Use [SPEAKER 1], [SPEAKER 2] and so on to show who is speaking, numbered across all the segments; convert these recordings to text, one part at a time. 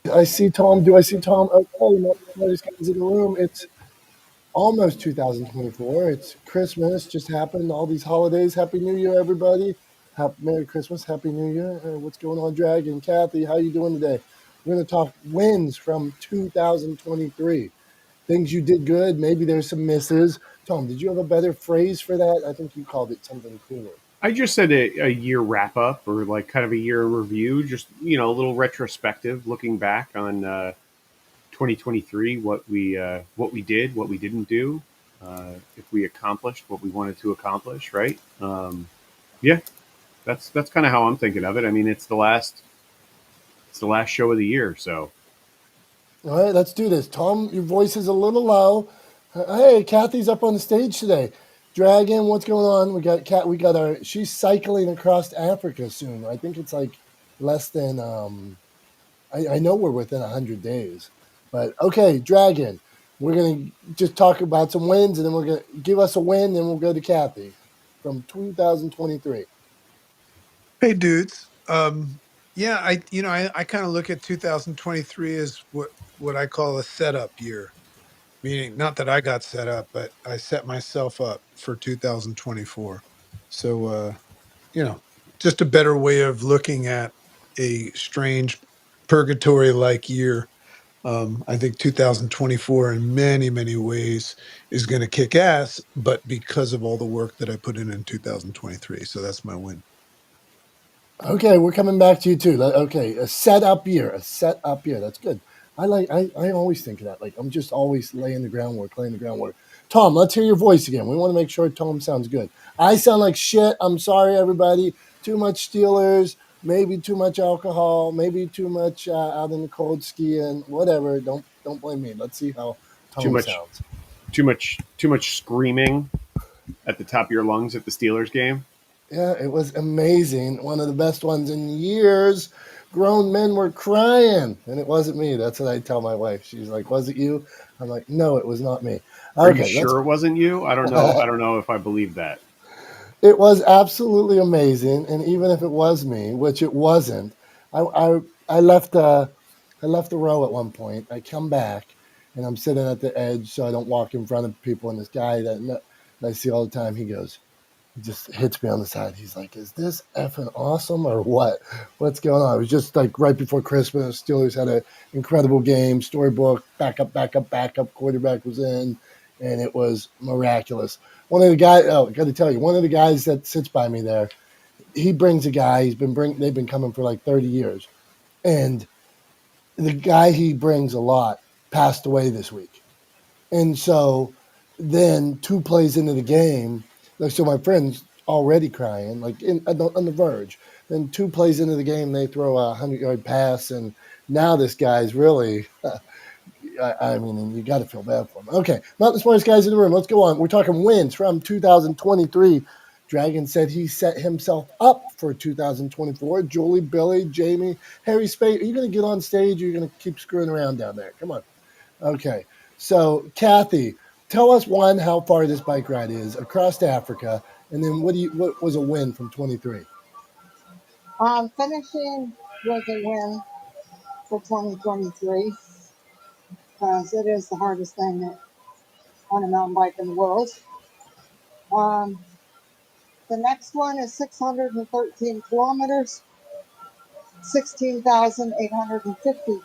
[SPEAKER 1] I see Tom. Do I see Tom? Okay, not the smartest guys in the room. It's almost 2024. It's Christmas just happened. All these holidays. Happy New Year, everybody. Merry Christmas. Happy New Year. What's going on, Dragon? Kathy, how you doing today? We're going to talk wins from 2023. Things you did good. Maybe there's some misses. Tom, did you have a better phrase for that? I think you called it something cooler.
[SPEAKER 2] I just said a year wrap up or like kind of a year review, just a little retrospective, looking back on 2023, what we did, what we didn't do, if we accomplished what we wanted to accomplish, right? Yeah, that's kind of how I'm thinking of it. I mean, it's the last show of the year, so
[SPEAKER 1] All right, let's do this. Tom, your voice is a little low. Hey, Kathy's up on the stage today. Dragon, what's going on? We got Kat. We got our. She's cycling across Africa soon. I think it's like less than. I know we're within 100 days, but okay, Dragon. We're gonna just talk about some wins, and then we're gonna give us a win, then we'll go to Kathy from 2023.
[SPEAKER 3] Hey, dudes. Yeah, I kind of look at 2023 as what I call a setup year. Meaning, not that I got set up, but I set myself up for 2024. So, you know, just a better way of looking at a strange purgatory-like year. I think 2024 in many, many ways is going to kick ass, but because of all the work that I put in 2023. So that's my win.
[SPEAKER 1] Okay, we're coming back to you too. Okay, a set up year, a set up year. That's good. I always think of that. Like I'm just always laying the groundwork, laying the groundwork. Tom, let's hear your voice again. We want to make sure Tom sounds good. I sound like shit. I'm sorry, everybody. Too much Steelers, maybe too much alcohol, maybe too much out in the cold skiing, whatever. Don't blame me. Let's see how
[SPEAKER 2] too
[SPEAKER 1] Tom
[SPEAKER 2] much,
[SPEAKER 1] sounds.
[SPEAKER 2] too much screaming at the top of your lungs at the Steelers game.
[SPEAKER 1] Yeah, it was amazing. One of the best ones in years. Grown men were crying, and it wasn't me. That's what I tell my wife. She's like, "Was it you?" I'm like, "No, it was not me."
[SPEAKER 2] Are you
[SPEAKER 1] Okay, let's.
[SPEAKER 2] sure it wasn't you? I don't know. I don't know if I believe that.
[SPEAKER 1] It was absolutely amazing, and even if it was me, which it wasn't, I I, I left I left the row at one point. I come back, and I'm sitting at the edge so I don't walk in front of people. And this guy that I see all the time, he goes, he just hits me on the side. He's like, "Is this effing awesome or what? What's going on?" It was just like right before Christmas. Steelers had an incredible game. Storybook, backup. Quarterback was in, and it was miraculous. One of the guys. Oh, got to tell you, one of the guys that sits by me there. He brings a guy. They've been coming for like 30 years, and the guy he brings a lot passed away this week. And so then 2 plays into the game, like so my friend's already crying, like on the verge. Then 2 plays into the game, they throw a 100-yard pass, and now this guy's really. I mean, and you got to feel bad for him. Okay, not the smartest guys in the room. Let's go on. We're talking wins from 2023. Dragon said he set himself up for 2024. Julie, Billy, Jamie, Harry Spade. Are you going to get on stage or are you going to keep screwing around down there? Come on. Okay. So, Kathy, tell us one how far this bike ride is across Africa, and then what was a win from 23?
[SPEAKER 4] Finishing was a win for 2023 because it is the hardest thing on a mountain bike in the world. Um, the next one is 613 kilometers, 16,850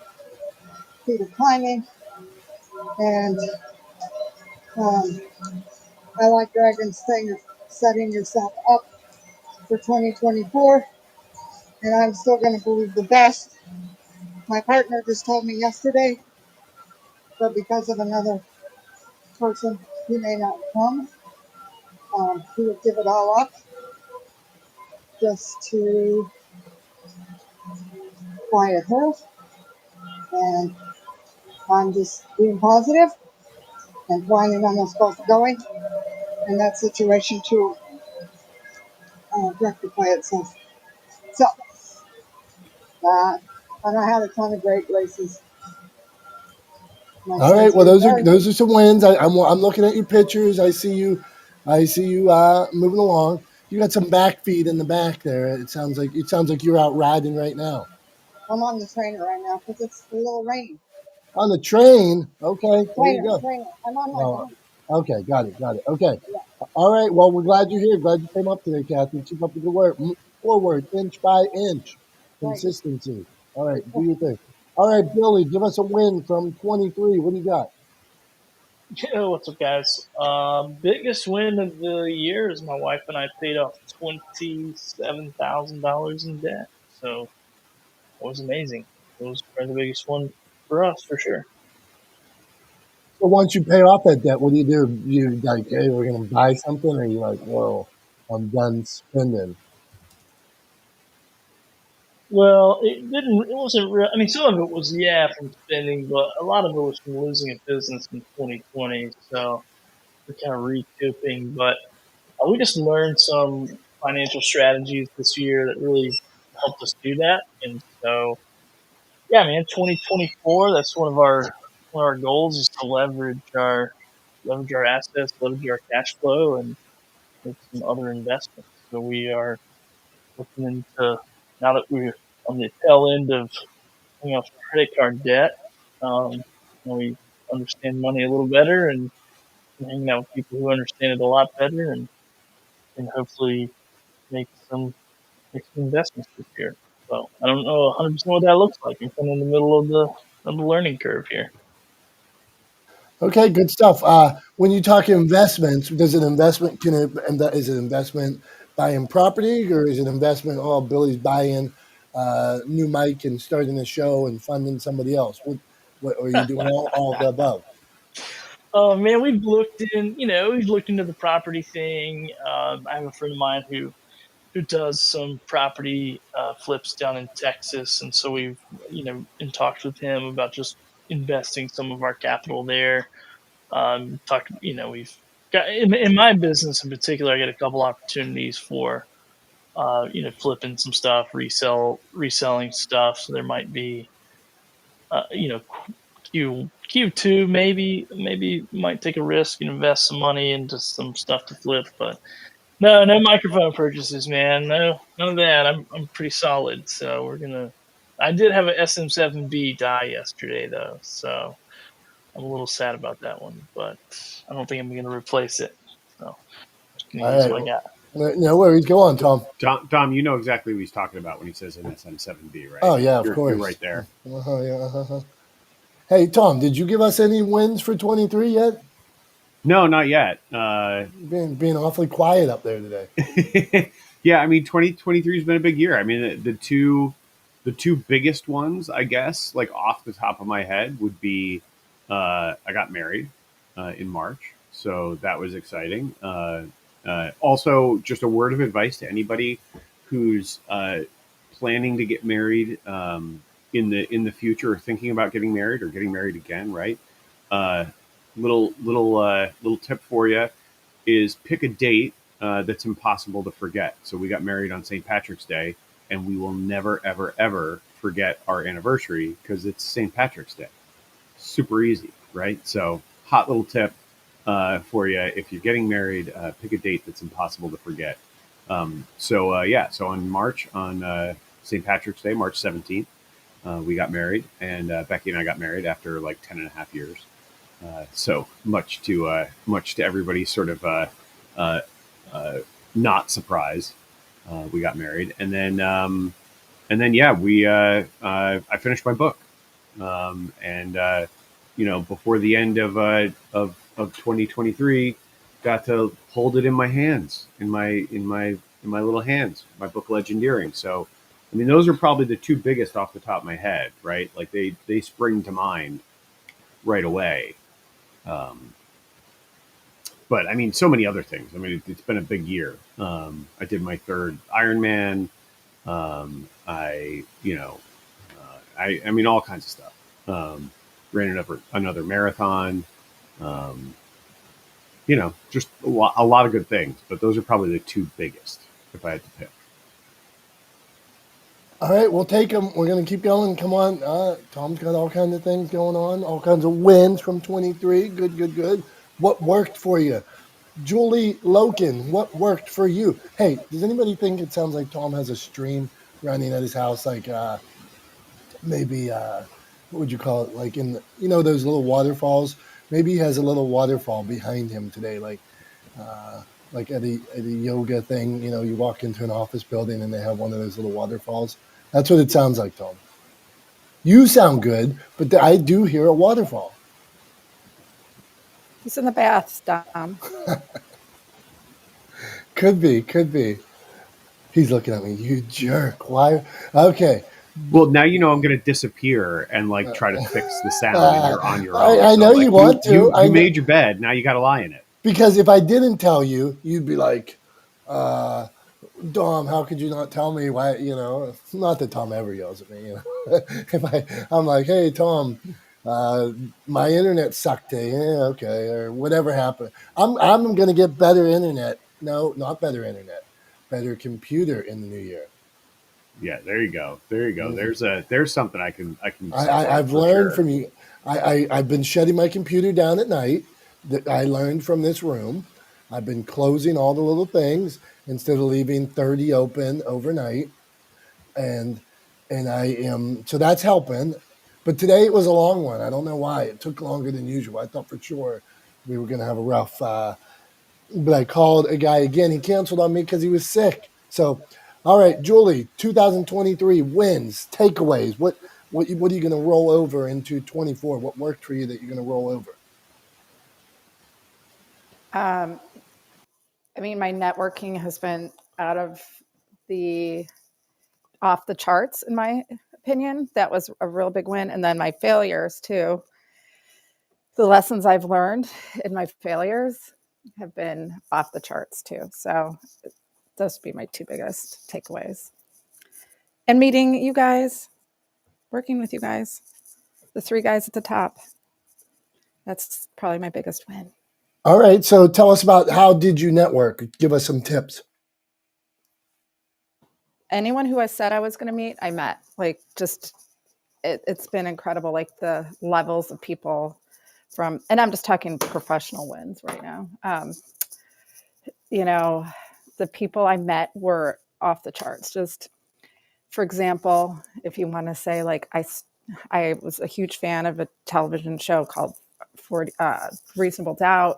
[SPEAKER 4] feet of climbing, and um, I like Dragon's thing of setting yourself up for 2024, and I'm still going to believe the best. My partner just told me yesterday, but because of another person, he may not come. He would give it all up just to quiet her, and I'm just being positive and planning on us both going in that situation to rectify itself. So, and I had a ton of great races. My
[SPEAKER 1] All
[SPEAKER 4] son's
[SPEAKER 1] right. Well,
[SPEAKER 4] getting
[SPEAKER 1] those are
[SPEAKER 4] married.
[SPEAKER 1] those are some wins. I'm looking at your pictures. I see you moving along. You got some back feed in the back there. It sounds like you're out riding right now.
[SPEAKER 4] I'm on the trainer right now because it's a little rainy.
[SPEAKER 1] On the train. Okay, there you go.
[SPEAKER 4] Trainer. I'm on my
[SPEAKER 1] Oh,
[SPEAKER 4] bike.
[SPEAKER 1] okay, got it. Okay.
[SPEAKER 4] Yeah,
[SPEAKER 1] All right. Well, we're glad you're here. Glad you came up today, Kathy. Keep up the good work. Move forward, inch by inch.
[SPEAKER 4] right.
[SPEAKER 1] Consistency. All right, do your thing. All right, Billy, give us a win from 23. What do you got?
[SPEAKER 5] Yo, what's up, guys? Biggest win of the year is my wife and I paid off $27,000 in debt. So it was amazing. It was probably the biggest one for us, for sure.
[SPEAKER 1] So once you pay off that debt, what do? You like, hey, we're gonna buy something, or you like, whoa, I'm done spending.
[SPEAKER 5] Well, it didn't. It wasn't real. I mean, some of it was from spending, but a lot of it was from losing a business in 2020. So we're kind of recouping. But we just learned some financial strategies this year that really helped us do that. And so yeah, man, 2024. That's one of our goals is to leverage our assets, leverage our cash flow, and make some other investments. So we are looking into now that we're on the tail end of paying off credit card debt. We understand money a little better and hanging out with people who understand it a lot better, and hopefully make some make some investments this year. So I don't know 100% what that looks like. I'm kind of in the middle of the learning curve here.
[SPEAKER 1] Okay, good stuff. When you talk investments, does an investment is it investment buying property, or is it investment? Oh, Billy's buying new mic and starting a show and funding somebody else. What are you doing? All of the above.
[SPEAKER 5] Oh man, we've looked into the property thing. I have a friend of mine who does some property flips down in Texas, and so we've in talks with him about just investing some of our capital there. We've got in my business in particular, I get a couple opportunities for flipping some stuff, reselling stuff. So there might be uh, you know Q2 maybe might take a risk and invest some money into some stuff to flip, but no microphone purchases, man. No, none of that. I'm pretty solid. So we're gonna. I did have a SM7B die yesterday though, so I'm a little sad about that one, but I don't think I'm gonna replace it. So just gonna
[SPEAKER 1] All
[SPEAKER 5] use
[SPEAKER 1] right.
[SPEAKER 5] what I got.
[SPEAKER 1] No worries. Go on, Tom.
[SPEAKER 2] Dom, you know exactly what he's talking about when he says an SM7B, right?
[SPEAKER 1] Oh yeah, of
[SPEAKER 2] You're
[SPEAKER 1] course.
[SPEAKER 2] right there.
[SPEAKER 1] Yeah, Hey, Tom, did you give us any wins for 23 yet?
[SPEAKER 2] No, not yet.
[SPEAKER 1] Being awfully quiet up there today.
[SPEAKER 2] Yeah, I mean, 2023 has been a big year. I mean, the two biggest ones, I guess, like off the top of my head, would be I got married in March, so that was exciting. Also, just a word of advice to anybody who's planning to get married in the future, or thinking about getting married or getting married again. Right? Uh, little tip for you is pick a date that's impossible to forget. So we got married on St. Patrick's Day, and we will never, ever, ever forget our anniversary because it's St. Patrick's Day. Super easy, right? So, hot little tip for you if you're getting married, pick a date that's impossible to forget. So on St. Patrick's Day, March 17th, we got married, and Becky and I got married after like 10 and a half years. So much to everybody's sort of uh, uh, not surprise. We got married, and then yeah, we I finished my book, and before the end of 2023, got to hold it in my hands, in my little hands, my book Legendeering. So, I mean, those are probably the two biggest off the top of my head, right? Like they spring to mind right away. Um, but I mean, so many other things. I mean, it's been a big year. I did my third Ironman. I mean, all kinds of stuff. Ran another marathon. Um, just a lot of good things. But those are probably the two biggest, if I had to pick.
[SPEAKER 1] All right, we'll take them. We're going to keep going. Come on. Tom's got all kinds of things going on, all kinds of wins from 23. Good, good, good. What worked for you? Julie Loken, what worked for you? Hey, does anybody think it sounds like Tom has a stream running at his house? Like, maybe what would you call it? Like in the, those little waterfalls. Maybe he has a little waterfall behind him today, like at a yoga thing. You walk into an office building and they have one of those little waterfalls. That's what it sounds like, Tom. You sound good, but I do hear a waterfall.
[SPEAKER 6] He's in the bath, Dom.
[SPEAKER 1] Could be. He's looking at me. You jerk. Why? Okay.
[SPEAKER 2] Well, now you know I'm going to disappear and like try to fix the sound, and you're on your own.
[SPEAKER 1] I know you want to.
[SPEAKER 2] You made your bed. Now you got to lie in it.
[SPEAKER 1] Because if I didn't tell you, you'd be like, Dom, how could you not tell me why? Not that Tom ever yells at me. If I'm like, hey, Tom, my internet sucked today. Yeah, okay, or whatever happened. I'm gonna get better internet. No, not better internet. Better computer in the new year.
[SPEAKER 2] Yeah, there you go. There's something I can.
[SPEAKER 1] I've learned from you. I've been shutting my computer down at night. That I learned from this room. I've been closing all the little things instead of leaving 30 open overnight, and I am so that's helping. But today it was a long one. I don't know why it took longer than usual. I thought for sure we were going to have a rough. But I called a guy again. He canceled on me because he was sick. So, all right, Julie, 2023 wins, takeaways. What are you going to roll over into 24? What worked for you that you're going to roll over?
[SPEAKER 6] I mean, my networking has been off the charts, in my opinion. That was a real big win. And then my failures too. The lessons I've learned in my failures have been off the charts too. So those would be my two biggest takeaways. And meeting you guys, working with you guys, the three guys at the top. That's probably my biggest win.
[SPEAKER 1] All right. So tell us about how did you network? Give us some tips.
[SPEAKER 6] Anyone who I said I was going to meet, I met. Like, just it's been incredible. Like the levels of people and I'm just talking professional wins right now. The people I met were off the charts. Just for example, if you want to say, like, I was a huge fan of a television show called Reasonable Doubt.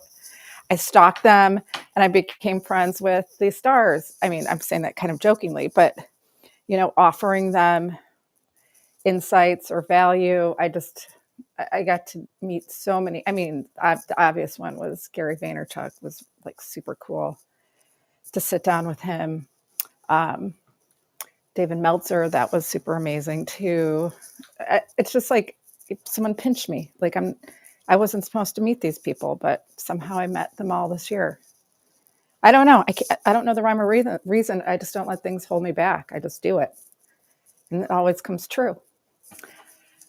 [SPEAKER 6] I stalked them and I became friends with the stars. I mean, I'm saying that kind of jokingly, but, offering them insights or value. I got to meet so many. I mean, the obvious one was Gary Vaynerchuk. Was like super cool to sit down with him. David Meltzer, that was super amazing too. It's just like someone pinched me. Like I wasn't supposed to meet these people, but somehow I met them all this year. I don't know. I don't know the rhyme or reason. I just don't let things hold me back. I just do it. And it always comes true.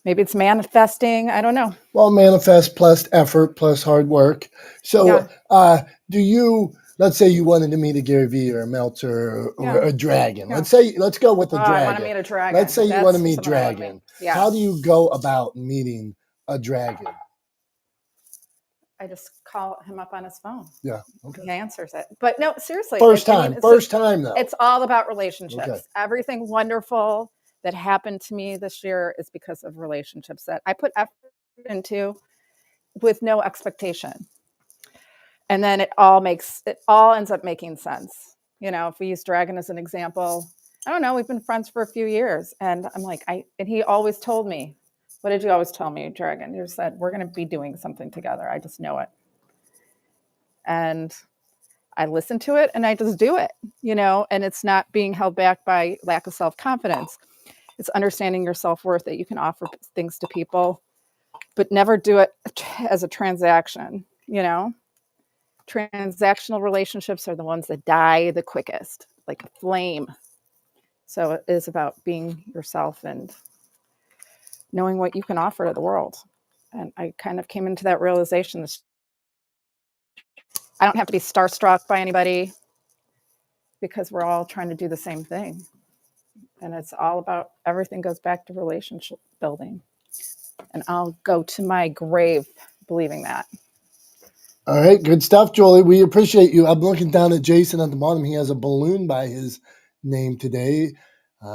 [SPEAKER 6] Maybe it's manifesting. I don't know.
[SPEAKER 1] Well, manifest plus effort plus hard work. So let's say you wanted to meet a Gary Vee or a Meltzer or a dragon. Yeah. Let's go with the dragon.
[SPEAKER 6] I want to meet a dragon.
[SPEAKER 1] Let's say you want to meet dragon. Yeah. How do you go about meeting a dragon?
[SPEAKER 6] I just call him up on his phone.
[SPEAKER 1] Yeah. Okay.
[SPEAKER 6] He answers it. But no, seriously.
[SPEAKER 1] First time though.
[SPEAKER 6] It's all about relationships. Okay. Everything wonderful that happened to me this year is because of relationships that I put effort into with no expectation. And then it all ends up making sense. If we use dragon as an example, I don't know, we've been friends for a few years and I'm like, and he always told me, what did you always tell me, Dragon? You said, we're going to be doing something together. I just know it. And I listen to it and I just do it, and it's not being held back by lack of self-confidence. It's understanding your self-worth, that you can offer things to people, but never do it as a transaction. Transactional relationships are the ones that die the quickest, like a flame. So it is about being yourself and knowing what you can offer to the world. And I kind of came into that realization. I don't have to be starstruck by anybody because we're all trying to do the same thing. And it's all about, everything goes back to relationship building. And I'll go to my grave believing that.
[SPEAKER 1] All right. Good stuff, Julie. We appreciate you. I'm looking down at Jason at the bottom. He has a balloon by his name today.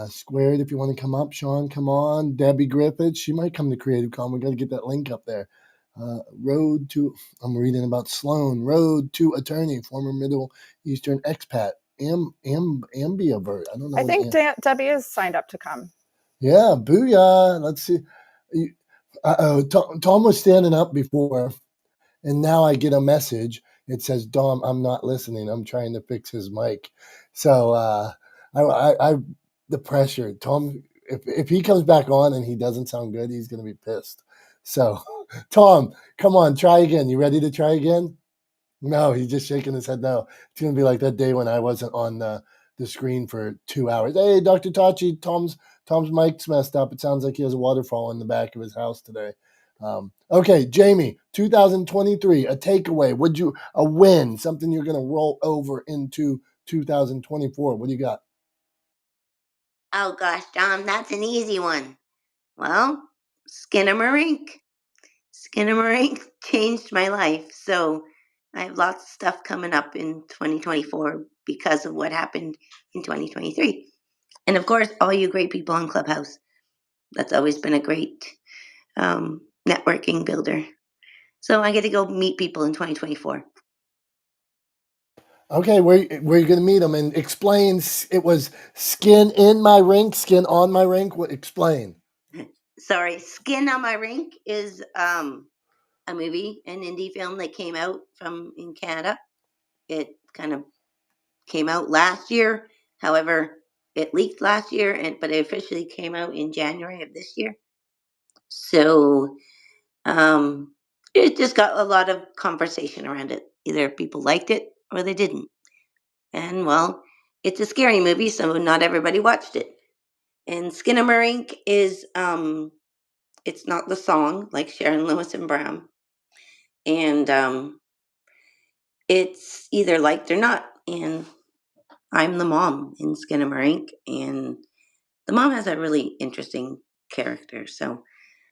[SPEAKER 1] Squared, if you want to come up. Sean, come on. Debbie Griffiths, she might come to Creative Con. We got to get that link up there. I'm reading about Sloan. Road to attorney, former Middle Eastern expat. Ambiavert. I don't know.
[SPEAKER 6] I think Debbie is signed up to come.
[SPEAKER 1] Yeah, booyah. Let's see. Tom was standing up before, and now I get a message. It says, Dom, I'm not listening. I'm trying to fix his mic. So I the pressure. Tom, if he comes back on and he doesn't sound good, he's going to be pissed. So, Tom, come on, try again. You ready to try again? No, he's just shaking his head no. It's going to be like that day when I wasn't on the screen for 2 hours. Hey, Dr. Tachi, Tom's mic's messed up. It sounds like he has a waterfall in the back of his house today. Okay, Jamie, 2023, a takeaway. A win, something you're going to roll over into 2024. What do you got?
[SPEAKER 7] Oh gosh, Dom, that's an easy one. Well, Skinamarink. Skinamarink changed my life. So I have lots of stuff coming up in 2024 because of what happened in 2023. And of course, all you great people on Clubhouse. That's always been a great networking builder. So I get to go meet people in 2024.
[SPEAKER 1] Okay, where you going to meet them? And explain, it was skin in my rink, skin on my rink. What? Explain.
[SPEAKER 7] Sorry, Skin on My Rink is a movie, an indie film that came out from in Canada. It kind of came out last year. However, it leaked last year, but it officially came out in January of this year. So it just got a lot of conversation around it. Either people liked it or they didn't. And well, it's a scary movie, so not everybody watched it. And Skinamarink is it's not the song like Sharon Lewis and Bram. And it's either liked or not. And I'm the mom in Skinamarink, and the mom has a really interesting character. So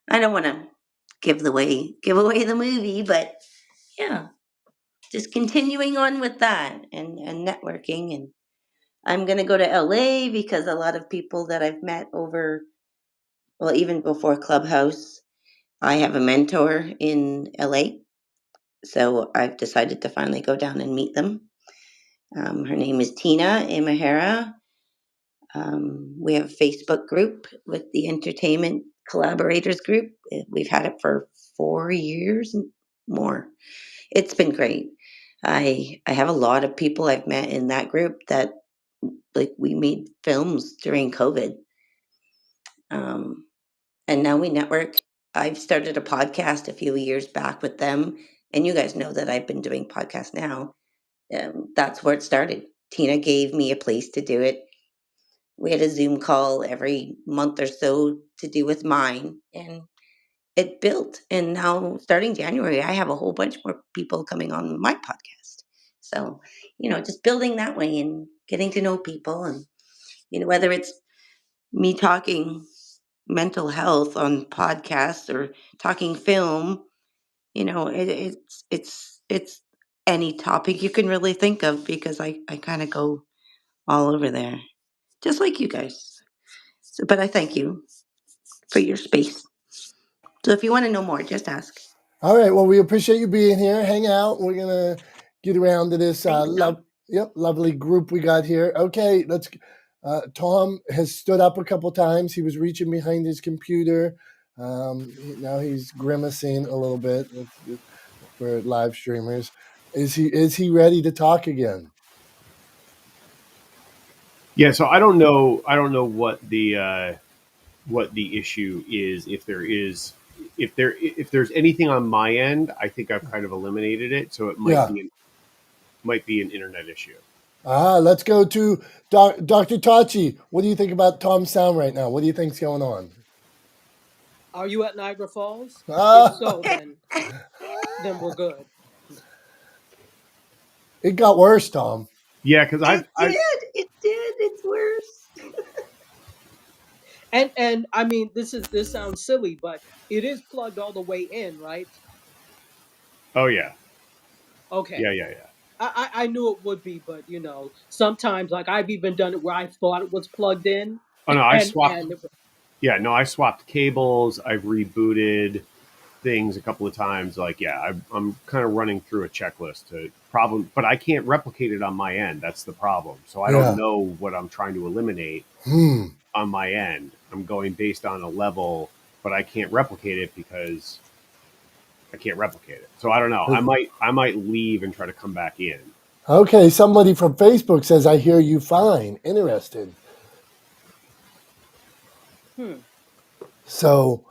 [SPEAKER 7] I don't want to give away the movie, but yeah, just continuing on with that and networking. And I'm gonna go to LA because a lot of people that I've met over, well, even before Clubhouse, I have a mentor in LA. So I've decided to finally go down and meet them. Her name is Tina Imahara. We have a Facebook group with the Entertainment Collaborators Group. We've had it for 4 years and more. It's been great. I have a lot of people I've met in that group that like we made films during COVID. And now we network. I've started a podcast a few years back with them, and you guys know that I've been doing podcasts now. That's where it started. Tina gave me a place to do it. We had a Zoom call every month or so to do with mine, and it built. And now, starting January, I have a whole bunch more people coming on my podcast. So, just building that way and getting to know people, and whether it's me talking mental health on podcasts or talking film, it's any topic you can really think of because I kind of go all over there, just like you guys. So, but I thank you for your space. So if you want to know more, just ask.
[SPEAKER 1] All right. Well, we appreciate you being here. Hang out. We're gonna get around to this lovely group we got here. Okay, let's. Tom has stood up a couple times. He was reaching behind his computer. Now he's grimacing a little bit for live streamers. Is he ready to talk again?
[SPEAKER 2] Yeah. So I don't know what the issue is. If there's anything on my end, I think I've kind of eliminated it. So it might be an internet issue.
[SPEAKER 1] Let's go to Dr. Tachi. What do you think about Tom's sound right now? What do you think's going on?
[SPEAKER 8] Are you at Niagara Falls? If so, then we're good.
[SPEAKER 1] It got worse, Tom.
[SPEAKER 2] Yeah, because
[SPEAKER 7] it did. It's worse.
[SPEAKER 8] And I mean, this sounds silly, but it is plugged all the way in, right?
[SPEAKER 2] Oh yeah.
[SPEAKER 8] Okay.
[SPEAKER 2] Yeah.
[SPEAKER 8] I knew it would be, but sometimes like I've even done it where I thought it was plugged in.
[SPEAKER 2] Oh no, I swapped.
[SPEAKER 8] And
[SPEAKER 2] Yeah, no, I swapped cables. I've rebooted things a couple of times. Like, yeah, I'm kind of running through a checklist to problem, but I can't replicate it on my end. That's the problem. So I don't know what I'm trying to eliminate on my end. I'm going based on a level, but I can't replicate it because I can't replicate it. So I don't know. I might leave and try to come back in.
[SPEAKER 1] Okay, somebody from Facebook says, I hear you fine. Interesting. So,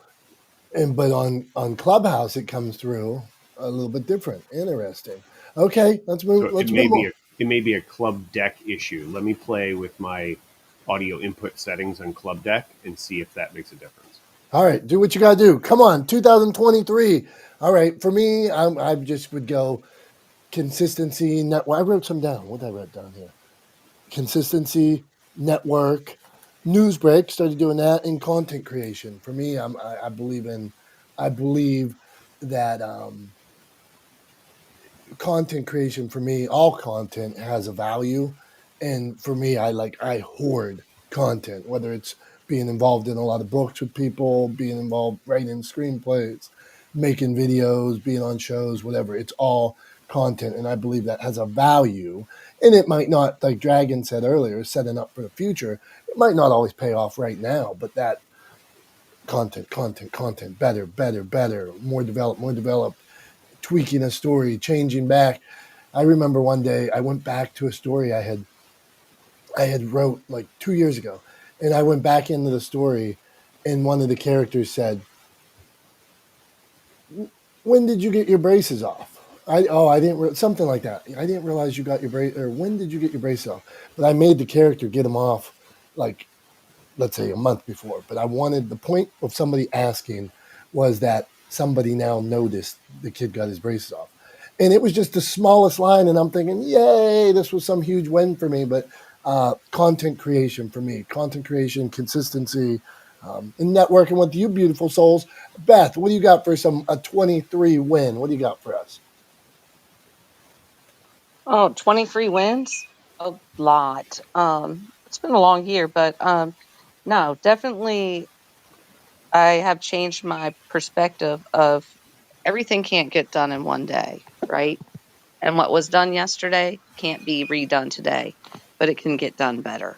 [SPEAKER 1] but on Clubhouse, it comes through a little bit different. Interesting. Okay, let's move.
[SPEAKER 2] So
[SPEAKER 1] Let's move on.
[SPEAKER 2] it may be a club deck issue. Let me play with my audio input settings on club deck and see if that makes a difference.
[SPEAKER 1] All right, do what you got to do. Come on, 2023. All right, for me, I just would go consistency. I wrote some down. What did I write down here? Consistency, network, news break. Started doing that, and content creation. For me, I believe that content creation, for me, all content has a value, and for me, I hoard content, whether it's being involved in a lot of books with people, being involved writing screenplays, making videos, being on shows, whatever. It's all content, and I believe that has a value. And it might not, like Dragon said earlier, setting up for the future, it might not always pay off right now, but that content, better, more developed, tweaking a story, changing back. I remember one day I went back to a story I had wrote like 2 years ago, and I went back into the story, and one of the characters said, "When did you get your braces off?" I didn't something like that. I didn't realize you got your brace, or when did you get your braces off? But I made the character get them off, like, let's say a month before. But I wanted the point of somebody asking was that somebody now noticed the kid got his braces off. And it was just the smallest line. And I'm thinking, yay, this was some huge win for me. But content creation for me, content creation, consistency, and networking with you beautiful souls. Beth, what do you got for a 23 win? What do you got for us?
[SPEAKER 9] Oh, 23 wins? A lot. It's been a long year, but no, definitely I have changed my perspective of everything can't get done in one day, right? And what was done yesterday can't be redone today, but it can get done better,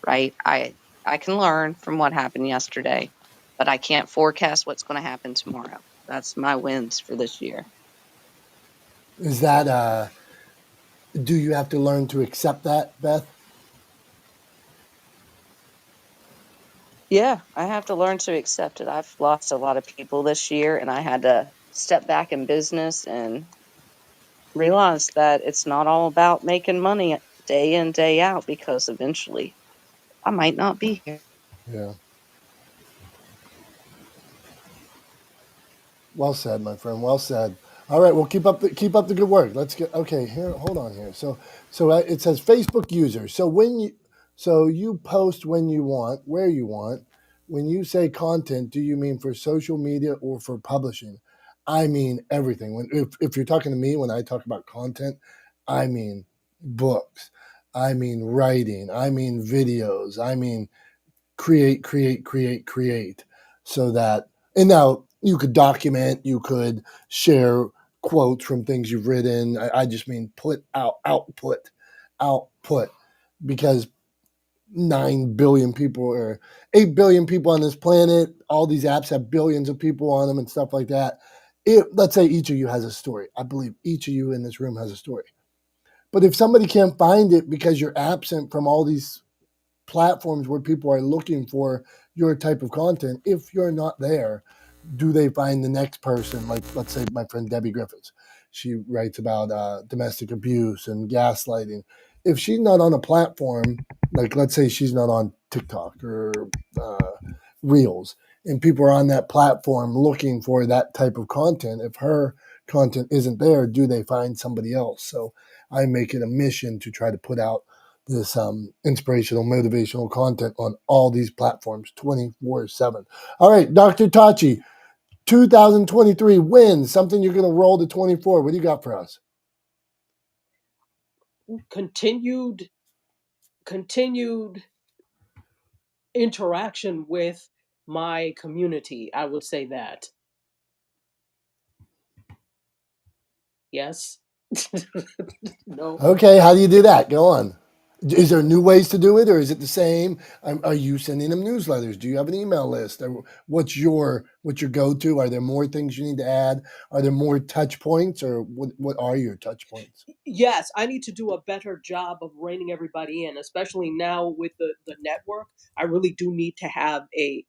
[SPEAKER 9] right? I can learn from what happened yesterday, but I can't forecast what's going to happen tomorrow. That's my wins for this year.
[SPEAKER 1] Is that, do you have to learn to accept that, Beth?
[SPEAKER 9] Yeah, I have to learn to accept it. I've lost a lot of people this year, and I had to step back in business and realize that it's not all about making money day in, day out, because eventually I might not be here.
[SPEAKER 1] Yeah. Well said, my friend. Well said. All right, well, keep up the good work. Let's get okay here. Hold on here. So it says Facebook user. So you post when you want, where you want. When you say content, do you mean for social media or for publishing? I mean everything. If you're talking to me when I talk about content, I mean books. I mean writing. I mean videos. I mean create so that, and now you could document, you could share quotes from things you've written. I just mean output, because 9 billion people or 8 billion people on this planet, all these apps have billions of people on them and stuff like that. Let's say each of you has a story. I believe each of you in this room has a story. But if somebody can't find it because you're absent from all these platforms where people are looking for your type of content, if you're not there, do they find the next person? Like, let's say my friend Debbie Griffiths, she writes about domestic abuse and gaslighting. If she's not on a platform, like let's say she's not on TikTok or uh, Reels, and people are on that platform looking for that type of content, if her content isn't there, do they find somebody else? So I make it a mission to try to put out this inspirational, motivational content on all these platforms 24/7. All right, Dr. Tachi, 2023 wins, something you're going to roll to 24. What do you got for us?
[SPEAKER 8] continued interaction with my community. I would say that. Yes. No.
[SPEAKER 1] Okay, how do you do that? Go on. Is there new ways to do it, or is it the same? Are you sending them newsletters? Do you have an email list? What's your go to? Are there more things you need to add? Are there more touch points, or what are your touch points?
[SPEAKER 8] Yes, I need to do a better job of reining everybody in, especially now with the network. I really do need to have a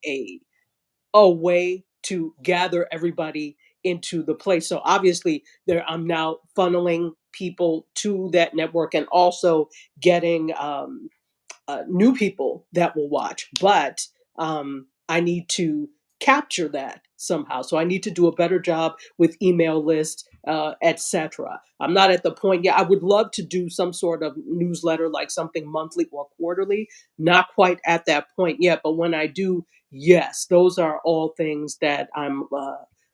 [SPEAKER 8] way to gather everybody into the place. So obviously there I'm now funneling people to that network and also getting new people that will watch, but I need to capture that somehow. So I need to do a better job with email lists, etc. I'm not at the point yet. I would love to do some sort of newsletter, like something monthly or quarterly. Not quite at that point yet, but when I do, yes, those are all things that I'm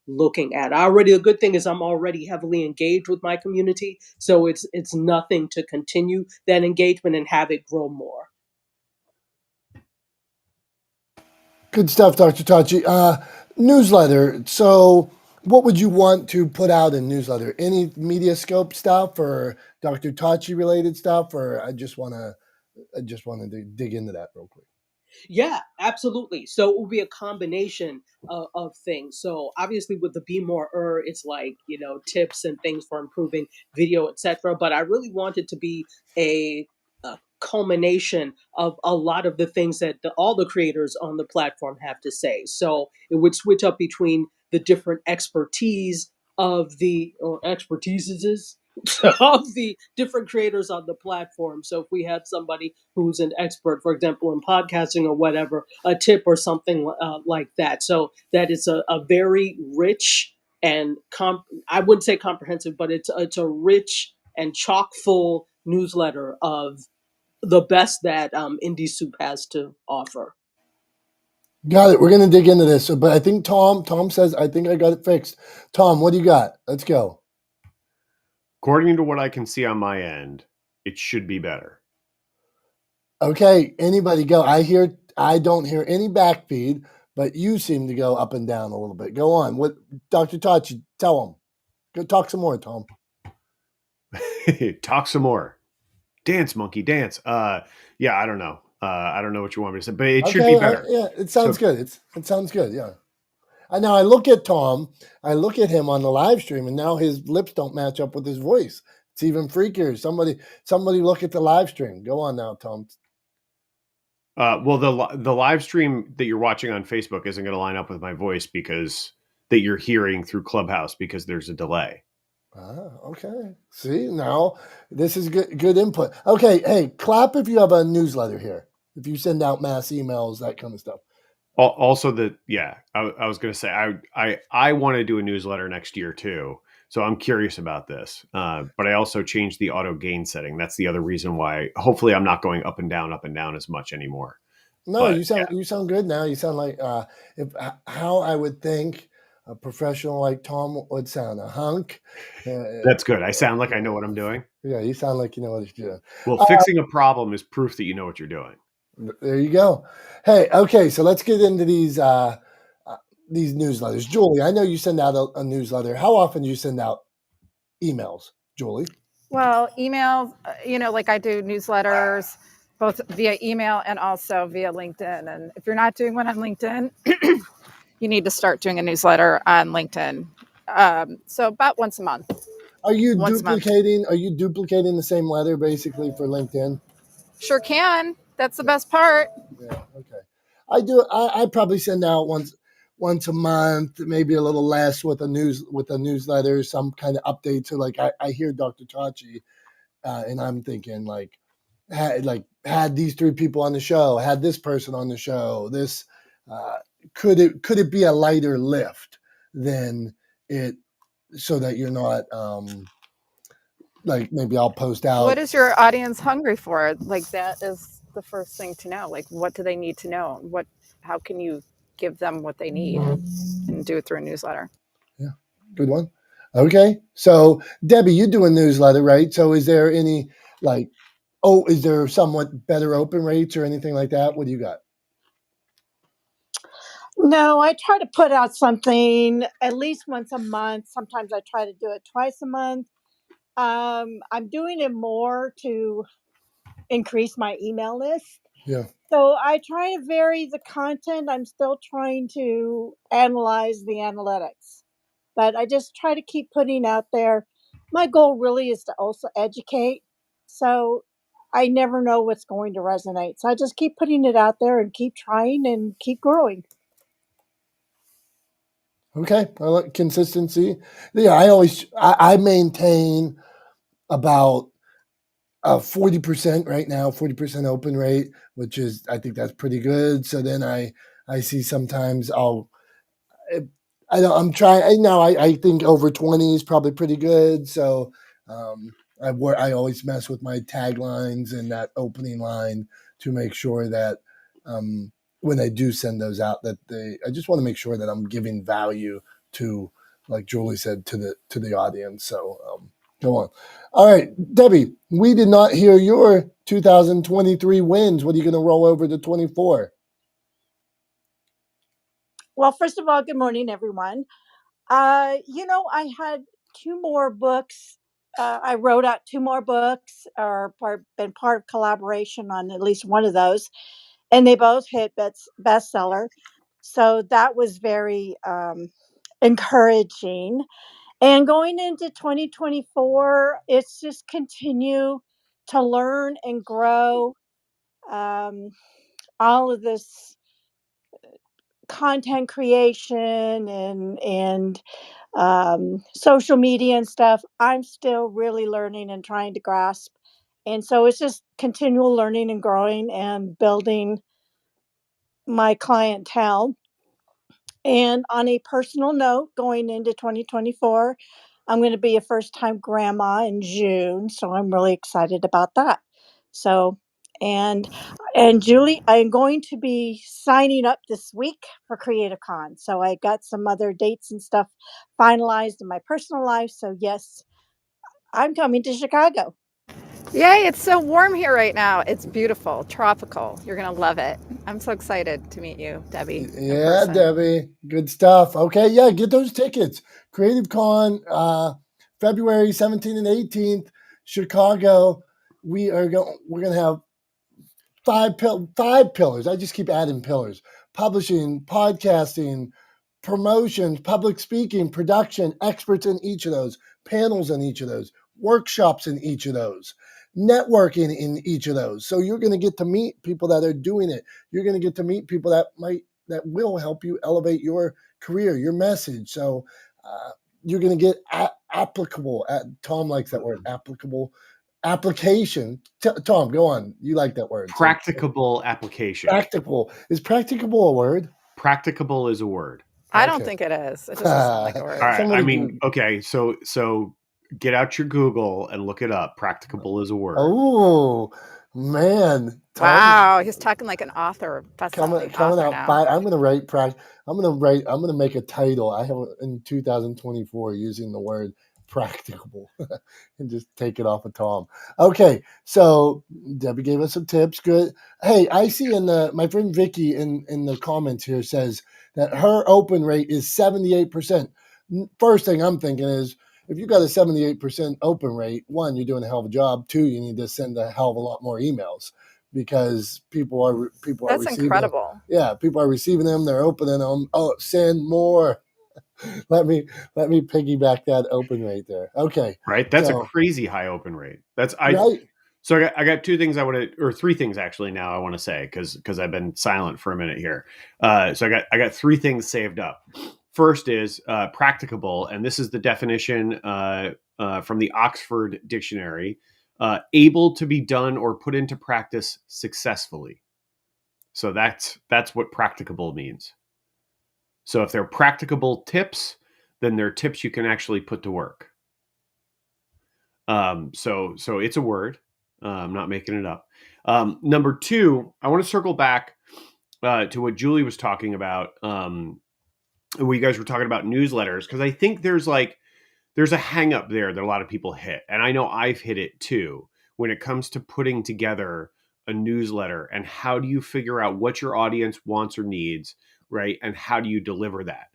[SPEAKER 8] looking at. The good thing is I'm already heavily engaged with my community, so it's nothing to continue that engagement and have it grow more.
[SPEAKER 1] Good stuff, Dr. Tachi. Newsletter. So, what would you want to put out in newsletter? Any media scope stuff, or Dr. Tachi related stuff, or I just wanted to dig into that real quick.
[SPEAKER 8] Yeah, absolutely. So it will be a combination of things. So obviously with the Be More it's like, tips and things for improving video, etc. But I really want it to be a culmination of a lot of the things that all the creators on the platform have to say. So it would switch up between the different expertise of the or expertises of the different creators on the platform. So if we had somebody who's an expert, for example, in podcasting or whatever, a tip or something like that. So that is a very rich and I wouldn't say comprehensive, but it's a rich and chock full newsletter of the best that Indie Soup has to offer.
[SPEAKER 1] Got it. We're going to dig into this. But I think Tom says, I think I got it fixed. Tom, what do you got? Let's go.
[SPEAKER 2] According to what I can see on my end, it should be better.
[SPEAKER 1] Okay. Anybody go? I don't hear any backfeed, but you seem to go up and down a little bit. Go on. What, Dr. Tachi, tell him. Go talk some more, Tom.
[SPEAKER 2] Talk some more. Dance, monkey, dance. Yeah, I don't know. I don't know what you want me to say, but it should be better.
[SPEAKER 1] Yeah, it sounds good. It sounds good. Yeah. Now I look at Tom. I look at him on the live stream, and now his lips don't match up with his voice. It's even freakier. Somebody look at the live stream. Go on now, Tom.
[SPEAKER 2] Well, the live stream that you're watching on Facebook isn't going to line up with my voice because that you're hearing through Clubhouse because there's a delay.
[SPEAKER 1] Okay. See, now this is good input. Okay, hey, clap if you have a newsletter here. If you send out mass emails, that kind of stuff.
[SPEAKER 2] Also, I was going to say I want to do a newsletter next year too. So I'm curious about this. But I also changed the auto gain setting. That's the other reason why. Hopefully, I'm not going up and down as much anymore.
[SPEAKER 1] No, but, you sound good now. You sound like how I would think a professional like Tom would sound, a hunk.
[SPEAKER 2] That's good. I sound like I know what I'm doing.
[SPEAKER 1] Yeah, you sound like you know what you're doing.
[SPEAKER 2] Well, fixing a problem is proof that you know what you're doing.
[SPEAKER 1] There you go. Hey, okay, so let's get into these newsletters. Julie, I know you send out a newsletter. How often do you send out emails, Julie?
[SPEAKER 6] Well, emails, like I do newsletters, both via email and also via LinkedIn. And if you're not doing one on LinkedIn, you need to start doing a newsletter on LinkedIn. So about once a month.
[SPEAKER 1] Are you duplicating the same letter basically for LinkedIn?
[SPEAKER 6] Sure can. That's the best part.
[SPEAKER 1] Yeah. Okay. I do. I probably send out once a month, maybe a little less with a newsletter, some kind of update to like I hear Dr. Tachi, and I'm thinking had these three people on the show, had this person on the show. This could it be a lighter lift than it, so that you're not like maybe I'll post out.
[SPEAKER 6] What is your audience hungry for? Like that is the first thing to know. Like what do they need to know? How can you give them what they need and do it through a newsletter?
[SPEAKER 1] Yeah, good one. Okay, so Debbie, you do a newsletter, right? So is there any is there somewhat better open rates or anything like that? What do you got?
[SPEAKER 10] No, I try to put out something at least once a month. Sometimes I try to do it twice a month. I'm doing it more to increase my email list.
[SPEAKER 1] Yeah.
[SPEAKER 10] So I try to vary the content. I'm still trying to analyze the analytics, but I just try to keep putting out there. My goal really is to also educate. So I never know what's going to resonate. So I just keep putting it out there and keep trying and keep growing.
[SPEAKER 1] Okay. I like consistency. Yeah. I maintain about 40% right now, 40% open rate, which is, I think that's pretty good. So then I see sometimes I'm trying. I think over 20 is probably pretty good. So I always mess with my taglines and that opening line to make sure that when I do send those out, I just want to make sure that I'm giving value to, like Julie said, to the audience. So go on. All right, Debbie, we did not hear your 2023 wins. What are you going to roll over to 24?
[SPEAKER 10] Well, first of all, good morning, everyone. I had two more books. I wrote out two more books, or been part of collaboration on at least one of those, and they both hit bestseller. So that was very encouraging. And going into 2024, it's just continue to learn and grow. Um, all of this content creation and social media and stuff, I'm still really learning and trying to grasp. And so it's just continual learning and growing and building my clientele. And on a personal note, going into 2024, I'm going to be a first time grandma in June. So I'm really excited about that. So, and Julie, I'm going to be signing up this week for Creative Con. So I got some other dates and stuff finalized in my personal life. So yes, I'm coming to Chicago.
[SPEAKER 6] Yay, it's so warm here right now. It's beautiful, tropical. You're going to love it. I'm so excited to meet you, Debbie, in
[SPEAKER 1] Yeah,
[SPEAKER 6] person.
[SPEAKER 1] Debbie, good stuff. Okay, yeah, get those tickets. Creative Con, February 17th and 18th, Chicago. We're going to have five pillars. I just keep adding pillars: publishing, podcasting, promotions, public speaking, production, experts in each of those, panels in each of those, workshops in each of those, networking in each of those. So you're going to get to meet people that are doing it. You're going to get to meet people that will help you elevate your career, your message. So you're going to get applicable. Tom likes that word, applicable. Application. Tom, go on. You like that word.
[SPEAKER 2] Practicable application.
[SPEAKER 1] Practical. Is practicable a word?
[SPEAKER 2] Practicable is a word.
[SPEAKER 6] I don't think it is. It doesn't sound like a word.
[SPEAKER 2] All right. Okay. So get out your Google and look it up. Practicable is a word.
[SPEAKER 1] Oh, man.
[SPEAKER 6] Wow, he's talking like an author, best-selling
[SPEAKER 1] coming
[SPEAKER 6] author
[SPEAKER 1] out.
[SPEAKER 6] now.
[SPEAKER 1] I'm going to make a title. I have in 2024 using the word practicable and just take it off of Tom. Okay, so Debbie gave us some tips. Good. Hey, I see my friend Vicky in the comments here says that her open rate is 78%. First thing I'm thinking is, if you got a 78% open rate, one, you're doing a hell of a job. Two, you need to send a hell of a lot more emails because people are
[SPEAKER 6] That's
[SPEAKER 1] receiving
[SPEAKER 6] incredible.
[SPEAKER 1] them. Yeah, people are receiving them. They're opening them. Oh, send more. let me piggyback that open rate there. Okay,
[SPEAKER 2] right. That's a crazy high open rate.
[SPEAKER 1] Right.
[SPEAKER 2] So I got two things or three things actually. Now I want to say because I've been silent for a minute here. So I got three things saved up. First is practicable, and this is the definition from the Oxford Dictionary: able to be done or put into practice successfully. So that's what practicable means. So if they're practicable tips, then they're tips you can actually put to work. So it's a word. I'm not making it up. Number two, I want to circle back to what Julie was talking about. Where you guys were talking about newsletters, because I think there's a hang up there that a lot of people hit. And I know I've hit it too when it comes to putting together a newsletter and how do you figure out what your audience wants or needs right? And how do you deliver that?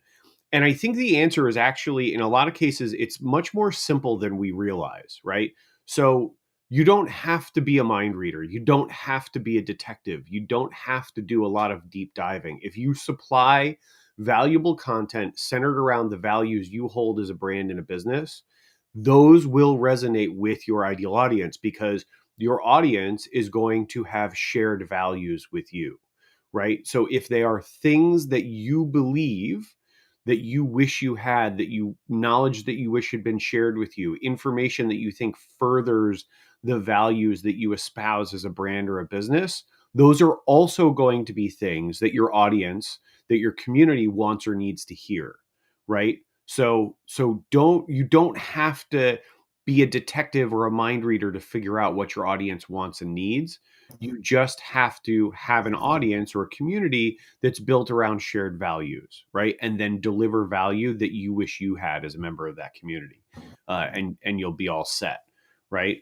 [SPEAKER 2] And I think the answer is actually, in a lot of cases, it's much more simple than we realize, right? So you don't have to be a mind reader. You don't have to be a detective. You don't have to do a lot of deep diving. If you supply valuable content centered around the values you hold as a brand and a business, those will resonate with your ideal audience because your audience is going to have shared values with you, right? So if they are things that you believe, that you wish you had, that you knowledge that you wish had been shared with you, information that you think furthers the values that you espouse as a brand or a business, those are also going to be things that your audience, that your community wants or needs to hear, right? So you don't have to be a detective or a mind reader to figure out what your audience wants and needs. You just have to have an audience or a community that's built around shared values, right? And then deliver value that you wish you had as a member of that community, and you'll be all set, right?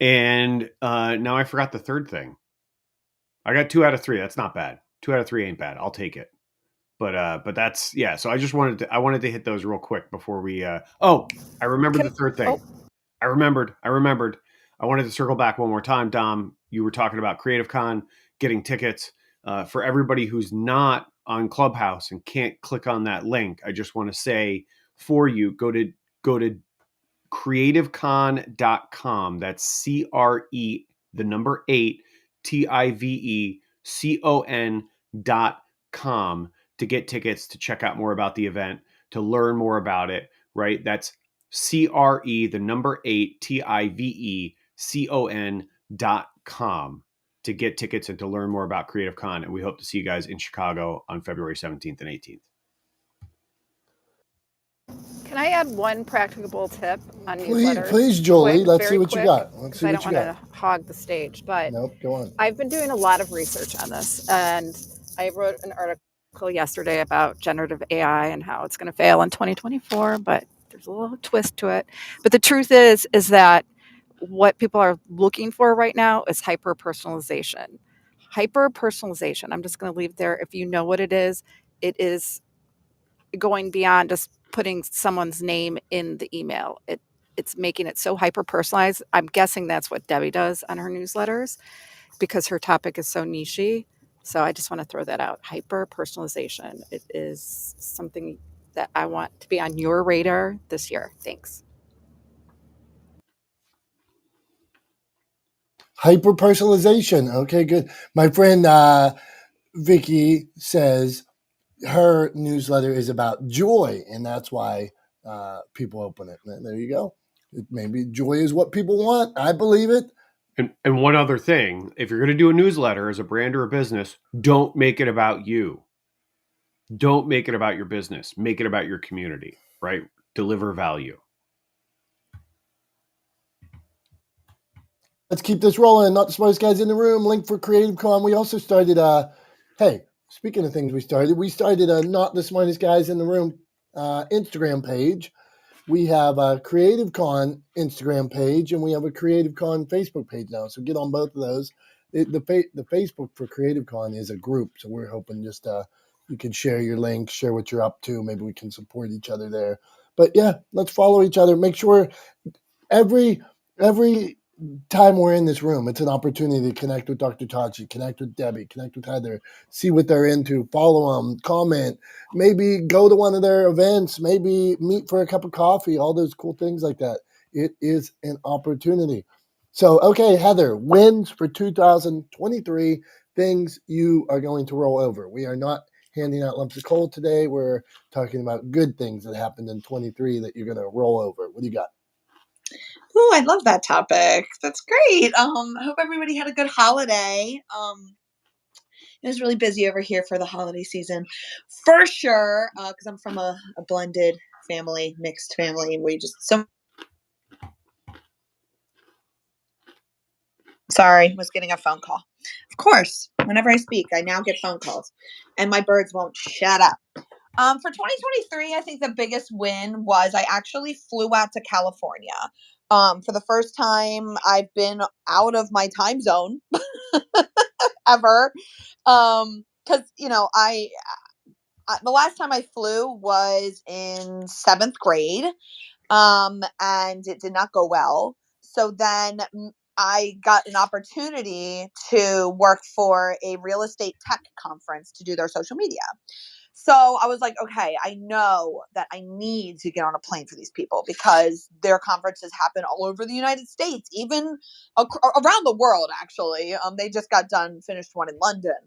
[SPEAKER 2] And now I forgot the third thing. I got 2 out of 3. That's not bad. 2 out of 3 ain't bad. I'll take it. But that's, yeah. So I wanted to hit those real quick before we. I remembered the third thing. I remembered. I wanted to circle back one more time, Dom. You were talking about Creative Con, getting tickets. For everybody who's not on Clubhouse and can't click on that link, I just want to say for you, go to creativecon.com. That's CRE, the number 8, TIVECON.com to get tickets, to check out more about the event, to learn more about it, right? That's CRE, the number 8, TIVECON.com to get tickets and to learn more about Creative Con. And we hope to see you guys in Chicago on February 17th and 18th.
[SPEAKER 6] Can I add one practicable tip on newsletters?
[SPEAKER 1] Please, Julie. Let's see what you got. Let's see
[SPEAKER 6] I
[SPEAKER 1] what
[SPEAKER 6] don't
[SPEAKER 1] you
[SPEAKER 6] want
[SPEAKER 1] got.
[SPEAKER 6] to hog the stage, but
[SPEAKER 1] Nope, go on.
[SPEAKER 6] I've been doing a lot of research on this, and I wrote an article yesterday about generative AI and how it's going to fail in 2024, but there's a little twist to it. But the truth is that what people are looking for right now is hyper personalization. Hyper personalization. I'm just going to leave there. If you know what it is going beyond just putting someone's name in the email. It's making it so hyper personalized. I'm guessing that's what Debbie does on her newsletters because her topic is so nichey. So I just want to throw that out. Hyper personalization. It is something that I want to be on your radar this year. Thanks.
[SPEAKER 1] Hyper personalization. Okay, good. My friend Vicky says her newsletter is about joy, and that's why people open it. And there you go. Maybe joy is what people want. I believe it.
[SPEAKER 2] And one other thing, if you're going to do a newsletter as a brand or a business, don't make it about you. Don't make it about your business. Make it about your community, right? Deliver value.
[SPEAKER 1] Let's keep this rolling. Not the smartest guys in the room. Link for Creative Con. We also started, hey, speaking of things we started a Not the Smartest Guys in the Room Instagram page. We have a Creative Con Instagram page, and we have a Creative Con Facebook page now. So get on both of those. The Facebook for Creative Con is a group, so we're hoping just you can share your link, share what you're up to. Maybe we can support each other there. But yeah, let's follow each other. Make sure every time we're in this room, it's an opportunity to connect with Dr. Tachi, connect with Debbie, connect with Heather, see what they're into, follow them, comment, maybe go to one of their events, maybe meet for a cup of coffee, all those cool things like that. It is an opportunity. So, okay, Heather, wins for 2023, things you are going to roll over. We are not handing out lumps of coal today. We're talking about good things that happened in 23 that you're going to roll over. What do you got?
[SPEAKER 11] Oh, I love that topic. That's great. I hope everybody had a good holiday. It was really busy over here for the holiday season, for sure. Because I'm from a blended family, mixed family, and we just Sorry, was getting a phone call. Of course, whenever I speak, I now get phone calls, and my birds won't shut up. For 2023, I think the biggest win was I actually flew out to California. For the first time, I've been out of my time zone ever. because the last time I flew was in 7th grade, and it did not go well. So then I got an opportunity to work for a real estate tech conference to do their social media. So I was like, okay, I know that I need to get on a plane for these people because their conferences happen all over the United States, even around the world, actually. They just finished one in London.